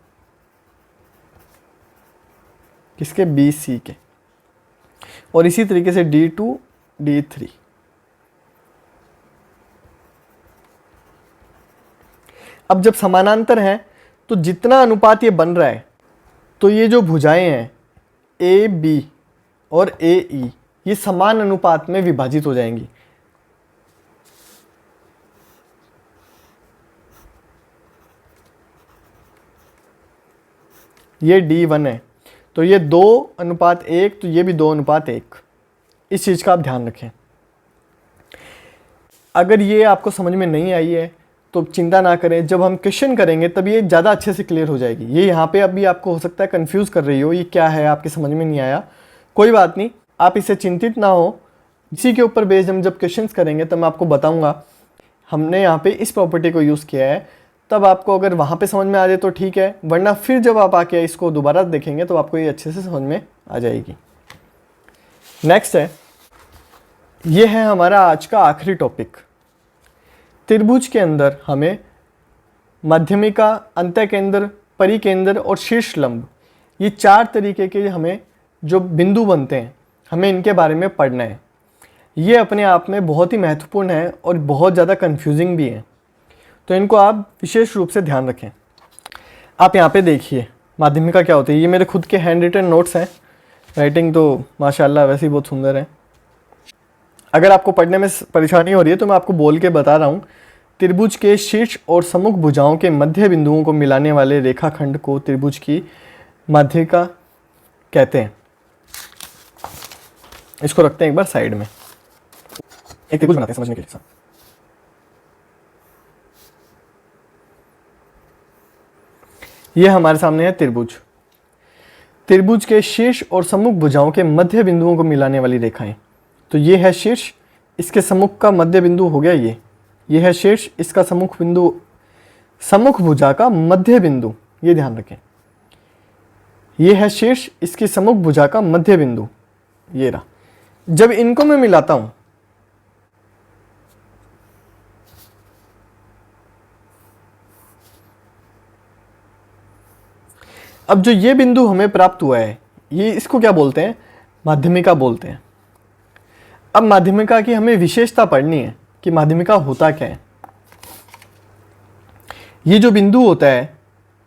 [SPEAKER 1] किसके, BC के। और इसी तरीके से D2 D3। अब जब समानांतर हैं तो जितना अनुपात ये बन रहा है, तो ये जो भुजाएं हैं ए बी और ए ई, ये समान अनुपात में विभाजित हो जाएंगी। ये D1 है तो ये 2:1, तो ये भी 2:1। इस चीज़ का आप ध्यान रखें। अगर ये आपको समझ में नहीं आई है तो चिंता ना करें, जब हम क्वेश्चन करेंगे तब ये ज़्यादा अच्छे से क्लियर हो जाएगी। ये यहाँ पे अभी आपको हो सकता है कंफ्यूज कर रही हो, ये क्या है, आपके समझ में नहीं आया, कोई बात नहीं, आप इससे चिंतित ना हो। इसी के ऊपर बेस्ड हम जब क्वेश्चंस करेंगे तब मैं आपको बताऊंगा हमने यहाँ पे इस प्रॉपर्टी को यूज़ किया है। तब आपको अगर वहाँ पे समझ में आ जाए तो ठीक है, वरना फिर जब आप आके इसको दोबारा देखेंगे तो आपको ये अच्छे से समझ में आ जाएगी। नेक्स्ट है, ये है हमारा आज का आखिरी टॉपिक। त्रिभुज के अंदर हमें मध्यमिका, अंतःकेंद्र, परिकेंद्र और शीर्ष लंब, ये 4 तरीके के हमें जो बिंदु बनते हैं, हमें इनके बारे में पढ़ना है। ये अपने आप में बहुत ही महत्वपूर्ण है और बहुत ज़्यादा कंफ्यूजिंग भी है, तो इनको आप विशेष रूप से ध्यान रखें। आप यहाँ पे देखिए माध्यमिका क्या होती है। ये मेरे खुद के हैंड रिटन नोट्स हैं, राइटिंग तो माशाल्लाह वैसे ही बहुत सुंदर है। अगर आपको पढ़ने में परेशानी हो रही है तो मैं आपको बोल के बता रहा हूँ। त्रिभुज के शीर्ष और सम्मुख भुजाओं के मध्य बिंदुओं को मिलाने वाले रेखाखंड को त्रिभुज की माध्यमिका कहते हैं। इसको रखते हैं एक बार साइड में, एक त्रिभुज बनाते हैं समझने के लिए। यह हमारे सामने है त्रिभुज। त्रिभुज के शीर्ष और सम्मुख भुजाओं के मध्य बिंदुओं को मिलाने वाली रेखाएं। तो ये है शीर्ष, इसके सम्मुख का मध्य बिंदु हो गया ये है शीर्ष, इसका सम्मुख बिंदु, सम्मुख भुजा का मध्य बिंदु, ये ध्यान रखें। ये है शीर्ष, इसकी सम्मुख भुजा का मध्य बिंदु, ये रहा। जब इनको मैं मिलाता हूं, अब जो ये बिंदु हमें प्राप्त हुआ है, ये इसको क्या बोलते हैं, माध्यमिका बोलते हैं। अब माध्यमिका की हमें विशेषता पढ़नी है कि माध्यमिका होता क्या है। ये जो बिंदु होता है,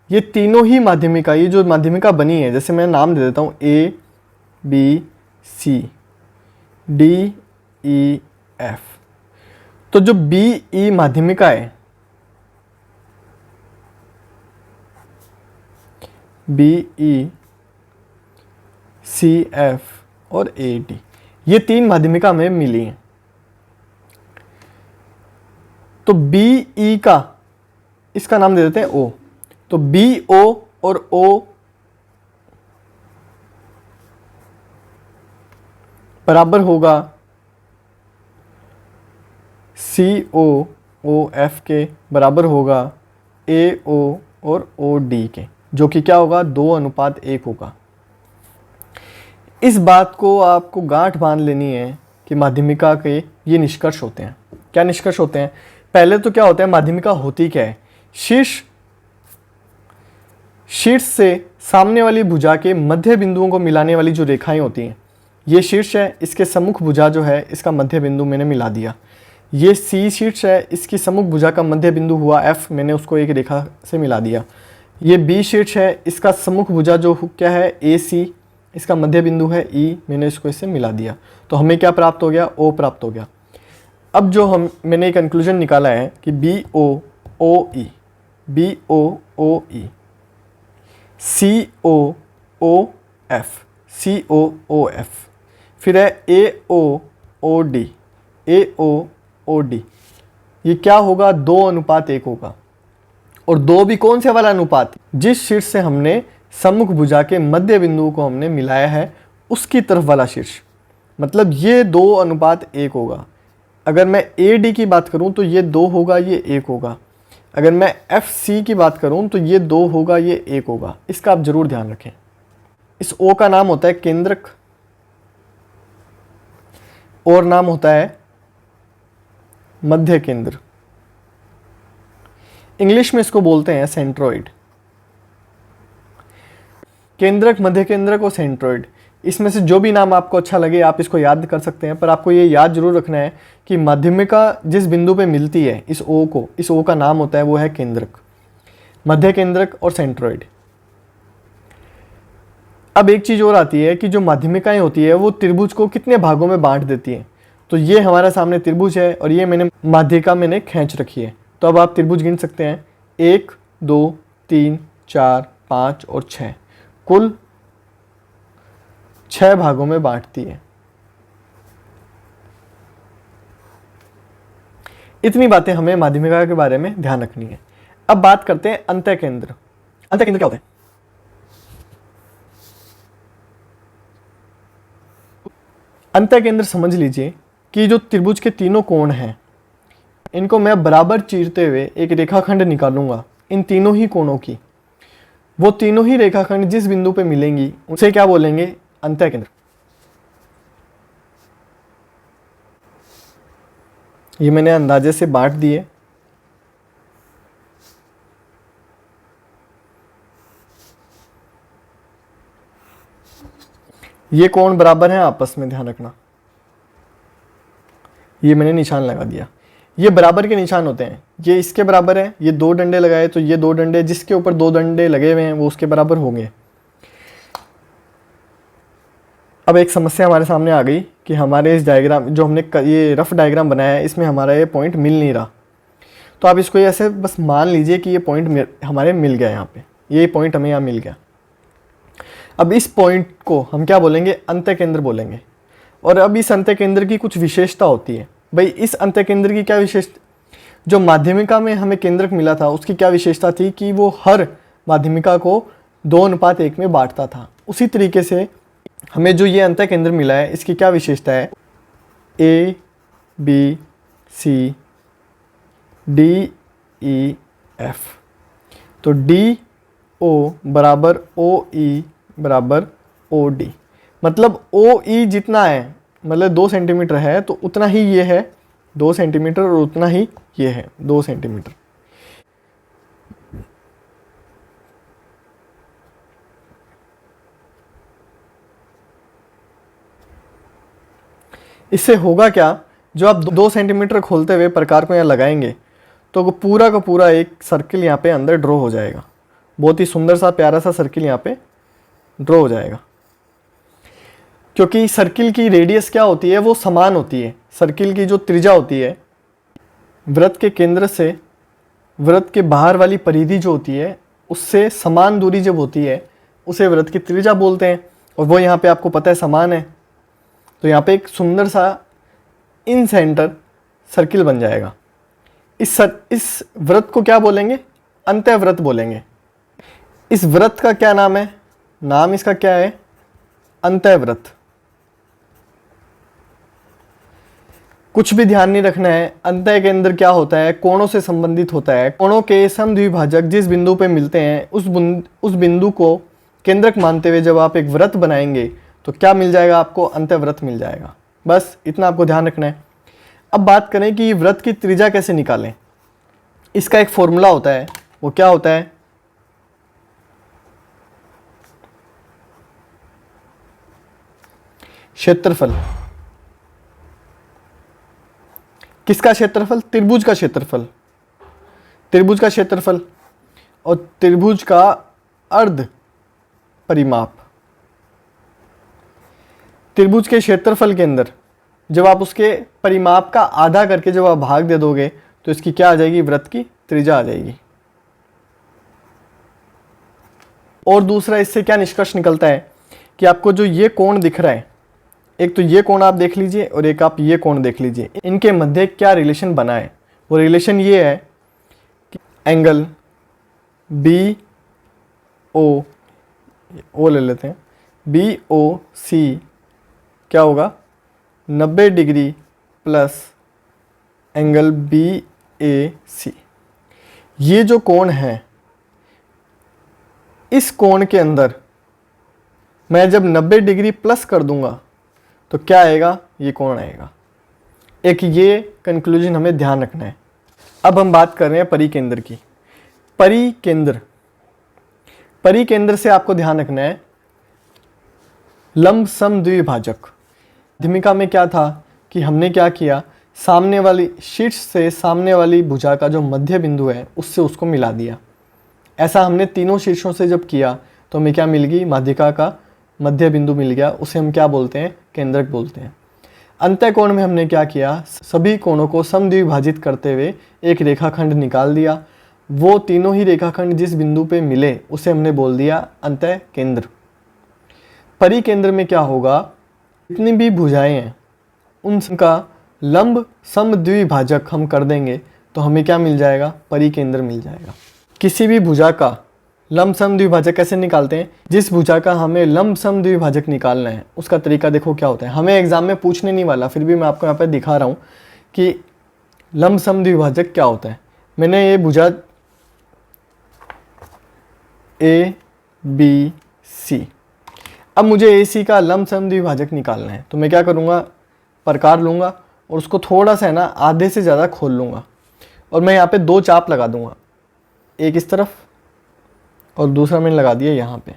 [SPEAKER 1] ये तीनों ही माध्यमिका, ये जो माध्यमिका बनी है, जैसे मैं नाम दे देता हूं A B C D E F. तो जो बी ई माध्यमिका है, बी ई सी एफ और ए डी, ये 3 माध्यमिका में मिली हैं। तो बी ई का, इसका नाम दे देते हैं ओ। तो बी ओ और ओ बराबर होगा सी ओ ओ एफ के, बराबर होगा ए ओ और ओ डी के, जो कि क्या होगा 2:1 होगा। इस बात को आपको गांठ बांध लेनी है कि माध्यमिका के ये निष्कर्ष होते हैं। क्या निष्कर्ष होते हैं? पहले तो क्या होता है, माध्यमिका होती क्या है? शीर्ष से सामने वाली भुजा के मध्य बिंदुओं को मिलाने वाली जो रेखाएं होती हैं, ये शीर्ष है, इसके सम्मुख भुजा जो है इसका मध्य बिंदु मैंने मिला दिया। ये सी शीर्ष है, इसकी सम्मुख भुजा का मध्य बिंदु हुआ एफ, मैंने उसको एक रेखा से मिला दिया। ये बी शीर्ष है, इसका सम्मुख भुजा जो क्या है ए सी, इसका मध्य बिंदु है ई, मैंने इसको इससे मिला दिया। तो हमें क्या प्राप्त हो गया? ओ प्राप्त हो गया। अब जो मैंने एक कंक्लूजन निकाला है कि बी ओ ओ ई, बी ओ ओ ई, सी ओ ओ एफ, सी ओ ओ एफ, फिर है ए ओ ओ डी, ए ओ ओ डी, ये क्या होगा? 2:1 होगा। और 2 भी कौन से वाला अनुपात, जिस शीर्ष से हमने सम्मुख भुजा के मध्य बिंदु को हमने मिलाया है उसकी तरफ वाला शीर्ष। मतलब ये 2 अनुपात 1 होगा। अगर मैं AD की बात करूं तो ये 2 होगा, ये 1 होगा। अगर मैं FC की बात करूं तो ये 2 होगा, ये 1 होगा। इसका आप जरूर ध्यान रखें। इस O का नाम होता है केंद्रक और नाम होता है मध्य केंद्र। इंग्लिश में इसको बोलते हैं सेंट्रोइड। केंद्रक, मध्य केंद्रक और सेंट्रोइड, इसमें से जो भी नाम आपको अच्छा लगे आप इसको याद कर सकते हैं, पर आपको ये याद जरूर रखना है कि माध्यमिका जिस बिंदु पे मिलती है इस O को, इस O का नाम होता है वो है केंद्रक, मध्य केंद्रक और सेंट्रोइड। अब एक चीज़ और आती है कि जो माध्यमिकाएं होती है वो त्रिभुज को कितने भागों में बांट देती हैं। तो ये हमारे सामने त्रिभुज है और ये मैंने माध्यिका मैंने खींच रखी है। तो अब आप त्रिभुज गिन सकते हैं, 1 2 3 4 5 और 6, कुल 6 भागों में बांटती है। इतनी बातें हमें माध्यमिका के बारे में ध्यान रखनी है। अब बात करते हैं अंतः केंद्र। अंतः केंद्र क्या होता है? अंतः केंद्र समझ लीजिए कि जो त्रिभुज के तीनों कोण हैं इनको मैं बराबर चीरते हुए एक रेखाखंड निकालूंगा। इन तीनों ही कोणों की, वो तीनों ही रेखाखंड जिस बिंदु पे मिलेंगी उसे क्या बोलेंगे? अंतः केंद्र। ये मैंने अंदाजे से बांट दिए। ये कोण बराबर हैं आपस में, ध्यान रखना। ये मैंने निशान लगा दिया। ये बराबर के निशान होते हैं, ये इसके बराबर है। ये 2 डंडे लगाए तो ये 2 डंडे जिसके ऊपर 2 डंडे लगे हुए हैं वो उसके बराबर होंगे। अब एक समस्या हमारे सामने आ गई कि हमारे इस डायग्राम जो हमने ये रफ डायग्राम बनाया है इसमें हमारा ये पॉइंट मिल नहीं रहा। तो आप इसको ऐसे बस मान लीजिए कि ये पॉइंट हमारे मिल गया, यहाँ पे ये पॉइंट हमें यहाँ मिल गया। अब इस पॉइंट को हम क्या बोलेंगे? अंतः केंद्र बोलेंगे। और अब इस अंतः केंद्र की कुछ विशेषता होती है। भाई इस अंतः केंद्र की क्या विशेषता, जो माध्यमिका में हमें केंद्रक मिला था उसकी क्या विशेषता थी कि वो हर माध्यमिका को 2:1 में बांटता था। उसी तरीके से हमें जो ये अंतः केंद्र मिला है इसकी क्या विशेषता है? A B C D E F। तो DO बराबर OE बराबर OD। मतलब OE जितना है, मतलब 2 सेंटीमीटर है तो उतना ही ये है 2 सेंटीमीटर और उतना ही ये है 2 सेंटीमीटर। इससे होगा क्या, जो आप 2 सेंटीमीटर खोलते हुए प्रकार को यहाँ लगाएंगे तो वो पूरा का पूरा एक सर्किल यहाँ पे अंदर ड्रॉ हो जाएगा। बहुत ही सुंदर सा प्यारा सा सर्किल यहाँ पे ड्रॉ हो जाएगा। क्योंकि सर्किल की रेडियस क्या होती है? वो समान होती है। सर्किल की जो त्रिज्या होती है, वृत्त के केंद्र से वृत्त के बाहर वाली परिधि जो होती है उससे समान दूरी जब होती है उसे वृत्त की त्रिज्या बोलते हैं। और वो यहाँ पे आपको पता है समान है, तो यहाँ पे एक सुंदर सा इन सेंटर सर्किल बन जाएगा। इस वृत्त को क्या बोलेंगे? अंतःवृत्त बोलेंगे। इस वृत्त का क्या नाम है? नाम इसका क्या है? अंतःवृत्त। कुछ भी ध्यान नहीं रखना है। अंतः केंद्र क्या होता है? कोणों से संबंधित होता है। कोणों के समद्विभाजक जिस बिंदु पे मिलते हैं उस बिंदु को केंद्रक मानते हुए जब आप एक वृत्त बनाएंगे तो क्या मिल जाएगा आपको? अंतःवृत्त मिल जाएगा। बस इतना आपको ध्यान रखना है। अब बात करें कि वृत्त की त्रिज्या कैसे निकालें। इसका एक फॉर्मूला होता है, वो क्या होता है? क्षेत्रफल। किसका क्षेत्रफल? त्रिभुज का क्षेत्रफल। त्रिभुज का क्षेत्रफल और त्रिभुज का अर्ध परिमाप। त्रिभुज के क्षेत्रफल के अंदर जब आप उसके परिमाप का आधा करके जब आप भाग दे दोगे तो इसकी क्या आ जाएगी? वृत्त की त्रिज्या आ जाएगी। और दूसरा इससे क्या निष्कर्ष निकलता है कि आपको जो ये कोण दिख रहा है, एक तो ये कोण आप देख लीजिए और एक आप ये कोण देख लीजिए, इनके मध्य क्या रिलेशन बना है। वो रिलेशन ये है कि एंगल बी ओ ले लेते हैं, बी ओ सी क्या होगा 90 डिग्री प्लस एंगल बी ए सी। ये जो कोण है, इस कोण के अंदर मैं जब 90 डिग्री प्लस कर दूंगा तो क्या आएगा, ये कोण आएगा। एक ये कंक्लूजन हमें ध्यान रखना है। अब हम बात कर रहे हैं परिकेंद्र की। परिकेंद्र से आपको ध्यान रखना है लंब सम द्विभाजक। माध्यमिका में क्या था कि हमने क्या किया, सामने वाली शीर्ष से सामने वाली भुजा का जो मध्य बिंदु है उससे उसको मिला दिया। ऐसा हमने तीनों शीर्षों से जब किया तो हमें क्या मिल गई, माध्यिका का मध्य बिंदु मिल गया। उसे हम क्या बोलते हैं, केंद्रक बोलते हैं। अंतःकोण में हमने क्या किया, सभी कोणों को समद्विभाजित करते हुए एक रेखाखंड निकाल दिया। वो तीनों ही रेखाखंड जिस बिंदु पे मिले उसे हमने बोल दिया अंतःकेंद्र। परिकेंद्र में क्या होगा, जितनी भी भुजाएं हैं उनका लंब समद्विभाजक हम कर देंगे तो हमें क्या मिल जाएगा, परिकेंद्र मिल जाएगा। किसी भी भुजा का लंब समद्विभाजक कैसे निकालते हैं, जिस भुजा का हमें लंब समद्विभाजक निकालना है उसका तरीका देखो क्या होता है। हमें एग्जाम में पूछने नहीं वाला, फिर भी मैं आपको यहाँ पे दिखा रहा हूँ कि लंब समद्विभाजक क्या होता है। मैंने ये भुजा ए बी सी, अब मुझे ए सी का लंब समद्विभाजक निकालना है तो मैं क्या करूँगा, प्रकार लूँगा और उसको थोड़ा सा है ना आधे से ज़्यादा खोल लूँगा और मैं यहाँ पे दो चाप लगा दूँगा, एक इस तरफ और दूसरा मैंने लगा दिया यहाँ पे।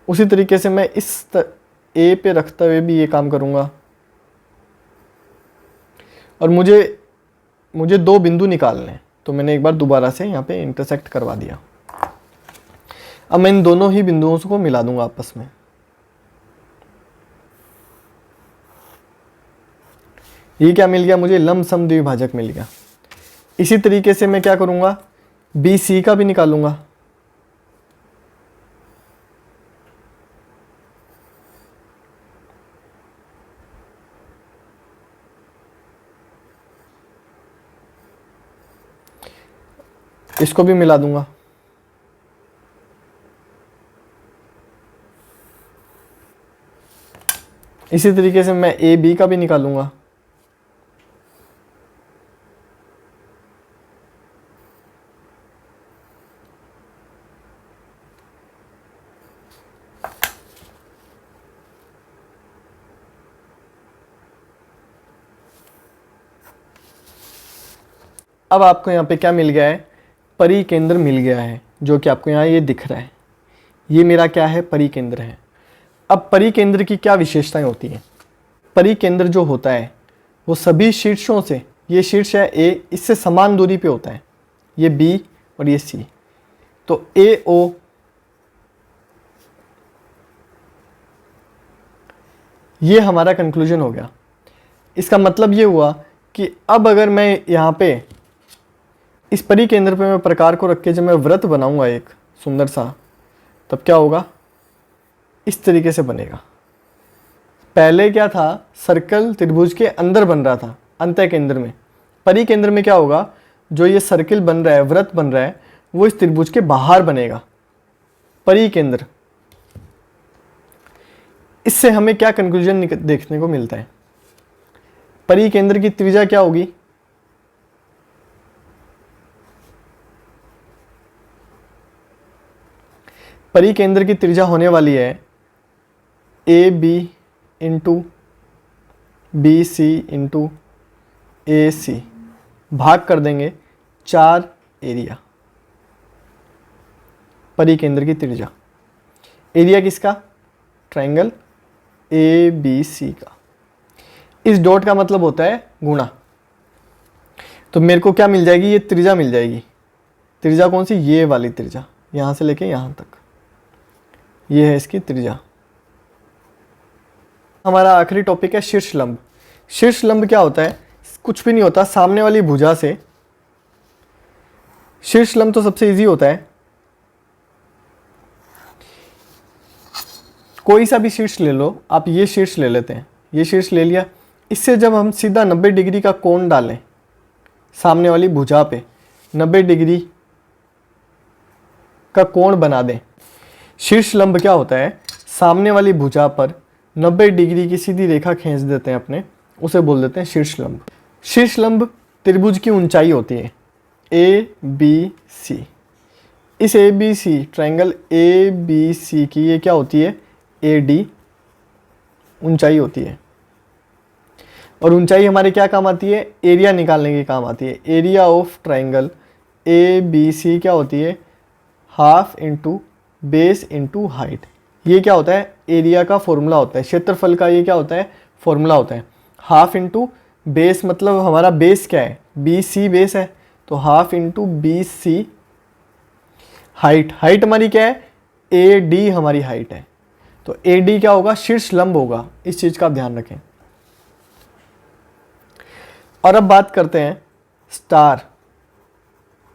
[SPEAKER 1] उसी तरीके से मैं इस ए पे रखते हुए भी ये काम करूँगा और मुझे दो बिंदु निकालने हैं तो मैंने एक बार दोबारा से यहाँ पे इंटरसेक्ट करवा दिया। अब मैं इन दोनों ही बिंदुओं को मिला दूंगा आपस में। ये क्या मिल गया, मुझे लंब समद्विभाजक मिल गया। इसी तरीके से मैं क्या करूँगा, बी सी का भी निकालूंगा। इसको भी मिला दूंगा। इसी तरीके से मैं ए बी का भी निकालूंगा। अब आपको यहाँ पे क्या मिल गया है, परिकेंद्र मिल गया है, जो कि आपको यहाँ ये दिख रहा है। ये मेरा क्या है, परिकेंद्र है। अब परिकेंद्र की क्या विशेषताएं होती हैं। परिकेंद्र जो होता है वो सभी शीर्षों से, ये शीर्ष है ए, इससे समान दूरी पे होता है, ये बी और ये सी। तो ए ओ ये हमारा कंक्लूजन हो गया। इसका मतलब ये हुआ कि अब अगर मैं यहाँ पे इस परिकेंद्र पे मैं प्रकार को रख के जब मैं वृत्त बनाऊंगा एक सुंदर सा, तब क्या होगा, इस तरीके से बनेगा। पहले क्या था, सर्कल त्रिभुज के अंदर बन रहा था अंतःकेंद्र में। परिकेंद्र में क्या होगा, जो ये सर्कल बन रहा है, वृत्त बन रहा है, वो इस त्रिभुज के बाहर बनेगा, परिकेंद्र। इससे हमें क्या कंक्लूजन देखने को मिलता है, परिकेंद्र की त्रिज्या क्या होगी, परिकेंद्र की त्रिज्या होने वाली है A B into B C into A C, भाग कर देंगे 4 एरिया। परिकेंद्र की त्रिज्या, एरिया किसका, ट्रायंगल ए बी सी का। इस डॉट का मतलब होता है गुणा। तो मेरे को क्या मिल जाएगी, ये त्रिज्या मिल जाएगी। त्रिज्या कौन सी, ये वाली त्रिज्या, यहाँ से लेके यहाँ तक, ये है इसकी त्रिज्या। हमारा आखिरी टॉपिक है शीर्ष लंब। शीर्ष लंब क्या होता है, कुछ भी नहीं होता, सामने वाली भुजा से शीर्ष लंब तो सबसे इजी होता है। कोई सा भी शीर्ष ले लो आप, ये शीर्ष ले लेते हैं, ये शीर्ष ले लिया। इससे जब हम सीधा 90 डिग्री का कोण डालें सामने वाली भुजा पे, 90 डिग्री का कोण बना दें। शीर्ष लंब क्या होता है, सामने वाली भुजा पर 90 डिग्री की सीधी रेखा खींच देते हैं अपने, उसे बोल देते हैं शीर्ष लंब। शीर्ष लंब त्रिभुज की ऊंचाई होती है ABC। इस ABC ट्रायंगल ABC की ये क्या होती है, AD ऊंचाई होती है। और ऊंचाई हमारे क्या काम आती है, एरिया निकालने के काम आती है। एरिया ऑफ ट्रायंगल ABC क्या होती है, half into base into height. ये क्या होता है, एरिया का फॉर्मूला होता है, क्षेत्रफल का ये क्या होता है, फॉर्मूला होता है। हाफ इंटू बेस मतलब हमारा बेस क्या है, BC बेस है, तो half into BC height. Height हमारी क्या है, AD हमारी हाइट है, तो AD क्या होगा, शीर्ष लंब होगा। इस चीज़ का आप ध्यान रखें। और अब बात करते हैं स्टार,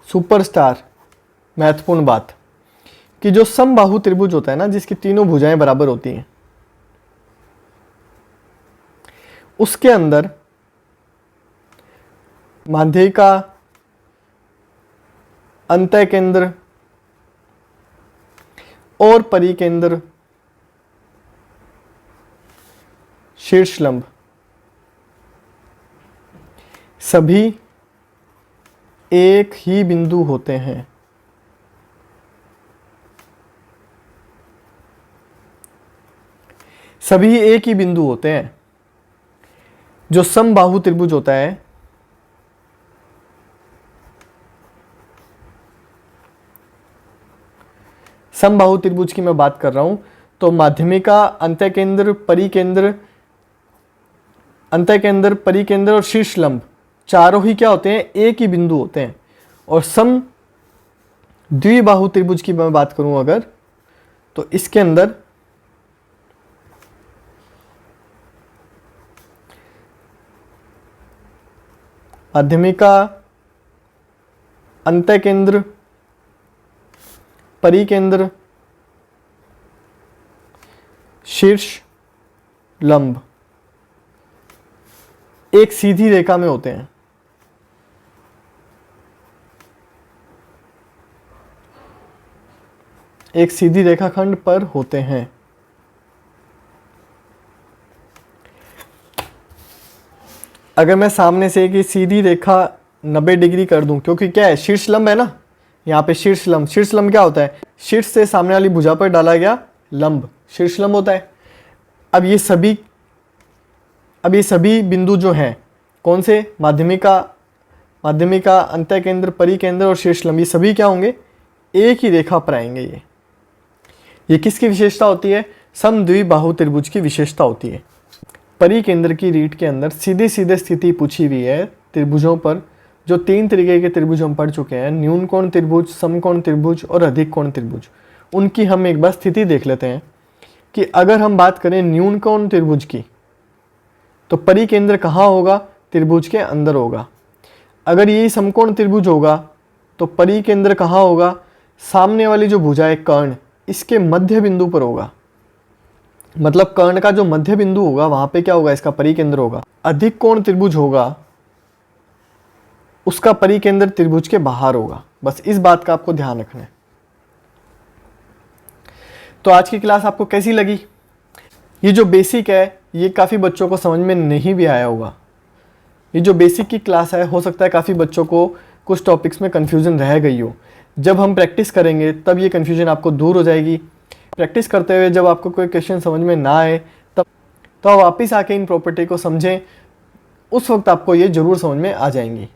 [SPEAKER 1] सुपरस्टार, महत्वपूर्ण बात कि जो समबाहु त्रिभुज होता है ना, जिसकी तीनों भुजाएं बराबर होती हैं, उसके अंदर माध्यिका, अंतःकेंद्र और परिकेंद्र, शीर्ष लंब सभी एक ही बिंदु होते हैं। सभी एक ही बिंदु होते हैं। जो समबाहु त्रिभुज होता है, समबाहु त्रिभुज की मैं बात कर रहा हूं, तो माध्यमिका, अंतःकेंद्र, परिकेंद्र और शीर्ष लंब चारों ही क्या होते हैं, एक ही बिंदु होते हैं। और सम द्विबाहु त्रिभुज की मैं बात करूं अगर, तो इसके अंदर माध्यमिका, अंतःकेंद्र, परिकेंद्र, शीर्ष लंब एक सीधी रेखा में होते हैं। एक सीधी रेखाखंड पर होते हैं। अगर मैं सामने से एक सीधी रेखा 90 डिग्री कर दूं, क्योंकि क्या है, शीर्ष लंब है ना, यहाँ पे शीर्ष लंब क्या होता है, शीर्ष से सामने वाली भुजा पर डाला गया लंब शीर्ष लंब होता है। अब ये सभी बिंदु जो हैं, कौन से, माध्यमिका, अंतःकेंद्र, परिकेंद्र और शीर्ष लंब, ये सभी क्या होंगे, एक ही रेखा पर आएंगे। ये किसकी विशेषता होती है, समद्विबाहु त्रिभुज की विशेषता होती है। परिकेंद्र की रीट के अंदर सीधे स्थिति पूछी हुई है त्रिभुजों पर, जो 3 तरीके के त्रिभुज हम पढ़ चुके हैं, न्यून कोण त्रिभुज, समकोण त्रिभुज और अधिक कोण त्रिभुज। उनकी हम एक बार स्थिति देख लेते हैं कि अगर हम बात करें न्यून कोण त्रिभुज की, तो परिकेंद्र कहाँ होगा, त्रिभुज के अंदर होगा। अगर ये समकोण त्रिभुज होगा तो परिकेंद्र कहाँ होगा, सामने वाली जो भुजा है कर्ण, इसके मध्य बिंदु पर होगा। मतलब कर्ण का जो मध्य बिंदु होगा वहां पे क्या होगा, इसका परिकेंद्र होगा। अधिक कोण त्रिभुज होगा, उसका परिकेंद्र त्रिभुज के बाहर होगा। बस इस बात का आपको ध्यान रखना है। तो आज की क्लास आपको कैसी लगी? ये जो बेसिक है ये काफ़ी बच्चों को समझ में नहीं भी आया होगा। ये जो बेसिक की क्लास है, हो सकता है काफ़ी बच्चों को कुछ टॉपिक्स में कन्फ्यूज़न रह गई हो। जब हम प्रैक्टिस करेंगे तब ये कन्फ्यूज़न आपको दूर हो जाएगी। प्रैक्टिस करते हुए जब आपको कोई क्वेश्चन समझ में ना आए तब तो वापस आके इन प्रॉपर्टी को समझें, उस वक्त आपको ये ज़रूर समझ में आ जाएंगी।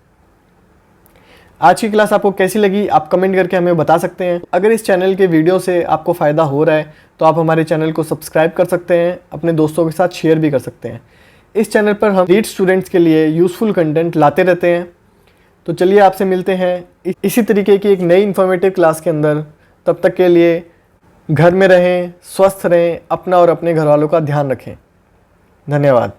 [SPEAKER 1] आज की क्लास आपको कैसी लगी आप कमेंट करके हमें बता सकते हैं। अगर इस चैनल के वीडियो से आपको फ़ायदा हो रहा है तो आप हमारे चैनल को सब्सक्राइब कर सकते हैं, अपने दोस्तों के साथ शेयर भी कर सकते हैं। इस चैनल पर हम रीड स्टूडेंट्स के लिए यूज़फुल कंटेंट लाते रहते हैं। तो चलिए आपसे मिलते हैं इसी तरीके की एक नई इन्फॉर्मेटिव क्लास के अंदर। तब तक के लिए घर में रहें, स्वस्थ रहें, अपना और अपने घर वालों का ध्यान रखें। धन्यवाद।